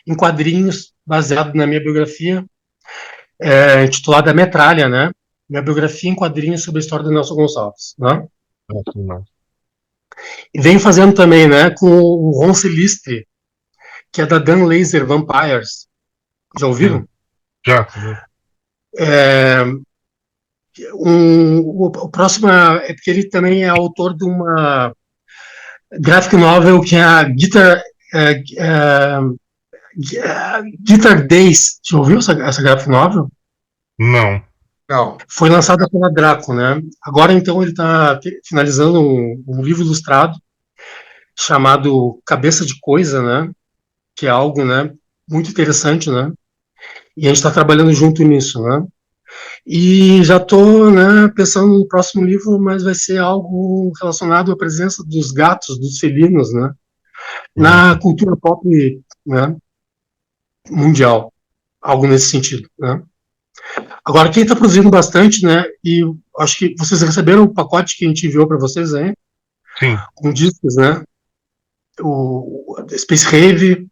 em quadrinhos, baseado na minha biografia, intitulada Metralha, né? Minha biografia em quadrinhos sobre a história do Nelson Gonçalves, né? E venho fazendo também, né, com o Ron Silistre, que é da Dan Laser Vampires. Já ouviram? Já. É, o próximo é porque ele também é autor de uma graphic novel que é a é, é, Guitar Days. Já ouviu essa graphic novel? Não. Não. Foi lançada pela Draco, né? Agora, então, ele está finalizando um livro ilustrado chamado Cabeça de Coisa, né? Que é algo, né, muito interessante, né? E a gente está trabalhando junto nisso, né? E já estou, né, pensando no próximo livro, mas vai ser algo relacionado à presença dos gatos, dos felinos, né? Hum. Na cultura pop, né, mundial, algo nesse sentido, né? Agora, quem está produzindo bastante, né? E acho que vocês receberam o pacote que a gente enviou para vocês, hein? Sim. Com discos, né? O Space Rave,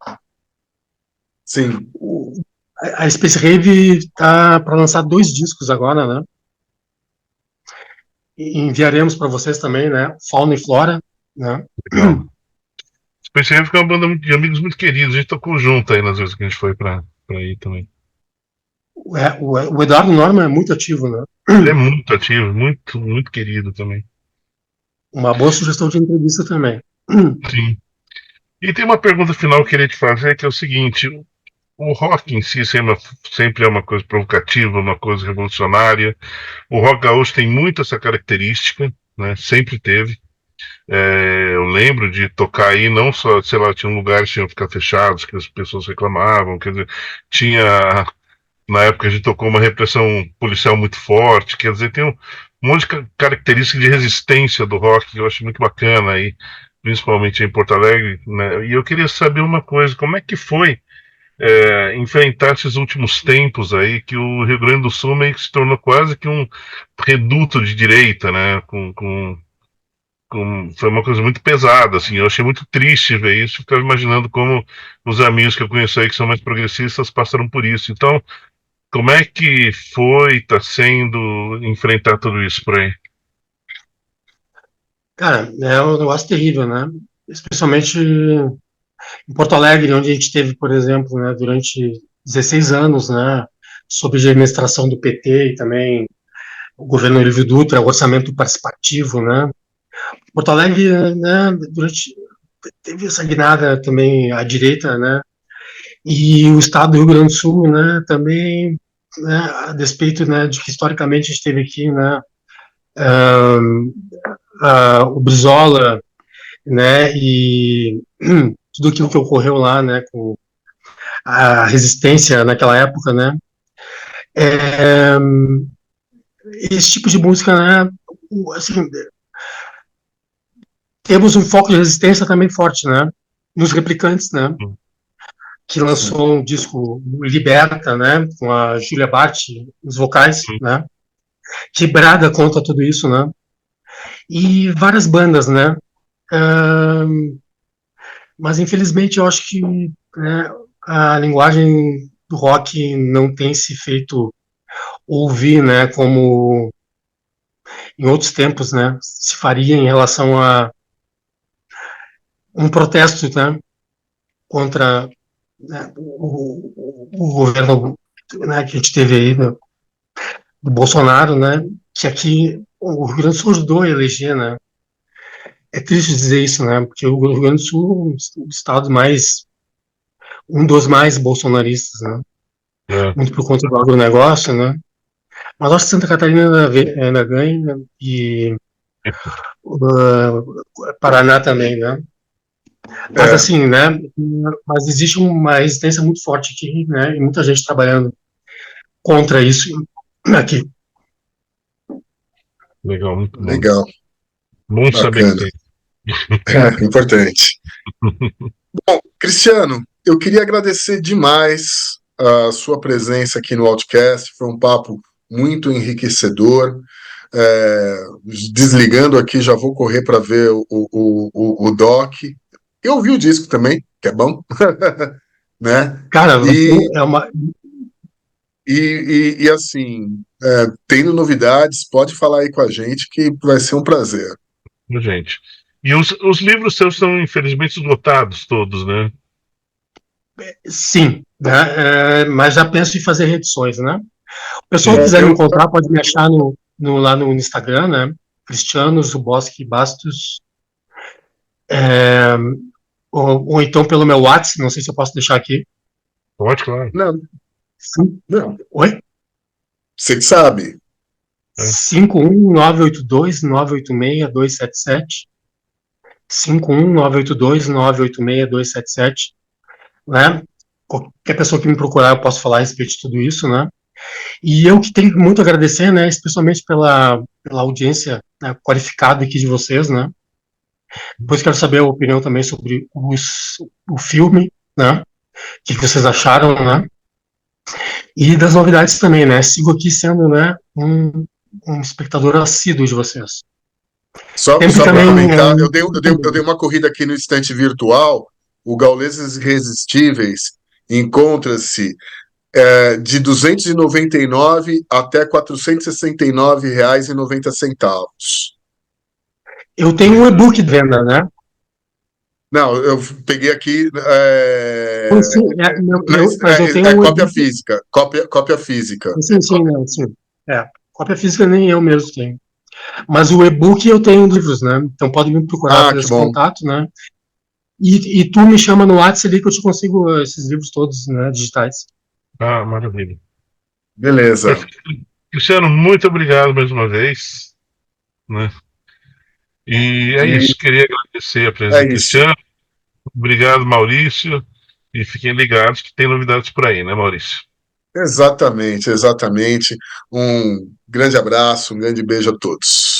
Sim. a Space Rave está para lançar 2 discos agora, né? E enviaremos para vocês também, né? Fauna e Flora, né? Legal. Space Jam é uma banda de amigos muito queridos. A gente tocou junto aí nas vezes que a gente foi pra ir também. O Eduardo Norman é muito ativo, né? Ele é muito ativo, muito, muito querido também. Uma boa sugestão de entrevista também. Sim. E tem uma pergunta final que eu queria te fazer, que é o seguinte: o rock em si sempre é uma coisa provocativa, uma coisa revolucionária. O rock gaúcho tem muito essa característica, né? Sempre teve. Eu lembro de tocar aí, não só, sei lá, tinha lugares que tinham que ficar fechados, que as pessoas reclamavam, quer dizer, tinha, na época a gente tocou uma repressão policial muito forte, quer dizer, tem um monte de característica de resistência do rock que eu acho muito bacana aí, principalmente em Porto Alegre, né? E eu queria saber uma coisa, como é que foi enfrentar esses últimos tempos aí, que o Rio Grande do Sul meio que se tornou quase que um reduto de direita, né? Foi uma coisa muito pesada, assim. Eu achei muito triste ver isso. Ficava imaginando como os amigos que eu conheço aí que são mais progressistas passaram por isso. Então, como é que foi, tá sendo enfrentar tudo isso por aí? Cara, é um negócio terrível, né? Especialmente em Porto Alegre, onde a gente teve, por exemplo, né, durante 16 anos, né, sob a administração do PT e também o governo Livre Dutra, o orçamento participativo, né? Porto Alegre, né, durante teve essa guinada também à direita, né? E o estado do Rio Grande do Sul, né, também, né, a despeito, né, de que historicamente a gente teve aqui, né, o Brizola, né, e tudo aquilo que ocorreu lá, né, com a resistência naquela época, né, é, esse tipo de música, né, assim, temos um foco de resistência também forte, né, nos Replicantes, né, que Sim. lançou um disco Liberta, né, com a Julia Bart nos vocais, né, que brada contra tudo isso, né, e várias bandas, né, mas infelizmente eu acho que, né, a linguagem do rock não tem se feito ouvir, né, como em outros tempos, né, se faria em relação a um protesto, né, contra, né, o governo, né, que a gente teve aí, né, do Bolsonaro, né, que aqui o Rio Grande do Sul ajudou a eleger, né. É triste dizer isso, né, porque o Rio Grande do Sul é um estado mais, um dos mais bolsonaristas, né, É, muito por conta do agronegócio, né. Mas acho que Santa Catarina ainda ganha, né, e Paraná também, né. Mas É, assim, né, mas existe uma resistência muito forte aqui, né, e muita gente trabalhando contra isso aqui. legal, muito bom. legal, Bom saber que bacana. tem. É, importante. Bom, Cristiano, eu queria agradecer demais a sua presença aqui no Outcast. Foi um papo muito enriquecedor. Desligando aqui, já vou correr para ver o doc. Eu ouvi o disco também, que é bom, né? Cara, E, é uma. e assim, tendo novidades, pode falar aí com a gente que vai ser um prazer. Gente. E os livros seus são, infelizmente, esgotados todos, né? Sim, né? Mas já penso em fazer reedições, né? O pessoal que É, quiser me encontrar pode me achar lá no Instagram, né? Cristiano Zuboski Bastos, é, ou então pelo meu WhatsApp, não sei se eu posso deixar aqui. Pode, claro. não, Sim. não, Oi? você que sabe. 51982986277, 51982986277, né? Qualquer pessoa que me procurar, eu posso falar a respeito de tudo isso, né? E eu que tenho muito a agradecer, né? Especialmente pela audiência, né, qualificada aqui de vocês, né? Depois quero saber a opinião também sobre o filme, né? O que vocês acharam, né? E das novidades também, né? Sigo aqui sendo, né, um espectador assíduo de vocês. Sempre Só para também. comentar, eu dei uma corrida aqui no estante virtual. O Gauleses Irresistíveis encontra-se de 299 até R$ 469,90. Eu tenho um e-book de venda, né? Não, eu peguei aqui Sim, mas eu tenho um cópia e-book. física, cópia física. Sim, sim, não, sim. Cópia física nem eu mesmo tenho. Mas o e-book eu tenho livros, né? Então pode me procurar Ah, por que esse bom. contato, né? E tu me chama no WhatsApp ali que eu te consigo esses livros todos, né, digitais. Ah, maravilha. Beleza. Cristiano, muito obrigado mais uma vez, né? E é E isso, queria agradecer a presença é do isso. Cristiano. Obrigado, Maurício. E fiquem ligados que tem novidades por aí, né, Maurício? Exatamente, exatamente. Um grande abraço, um grande beijo a todos.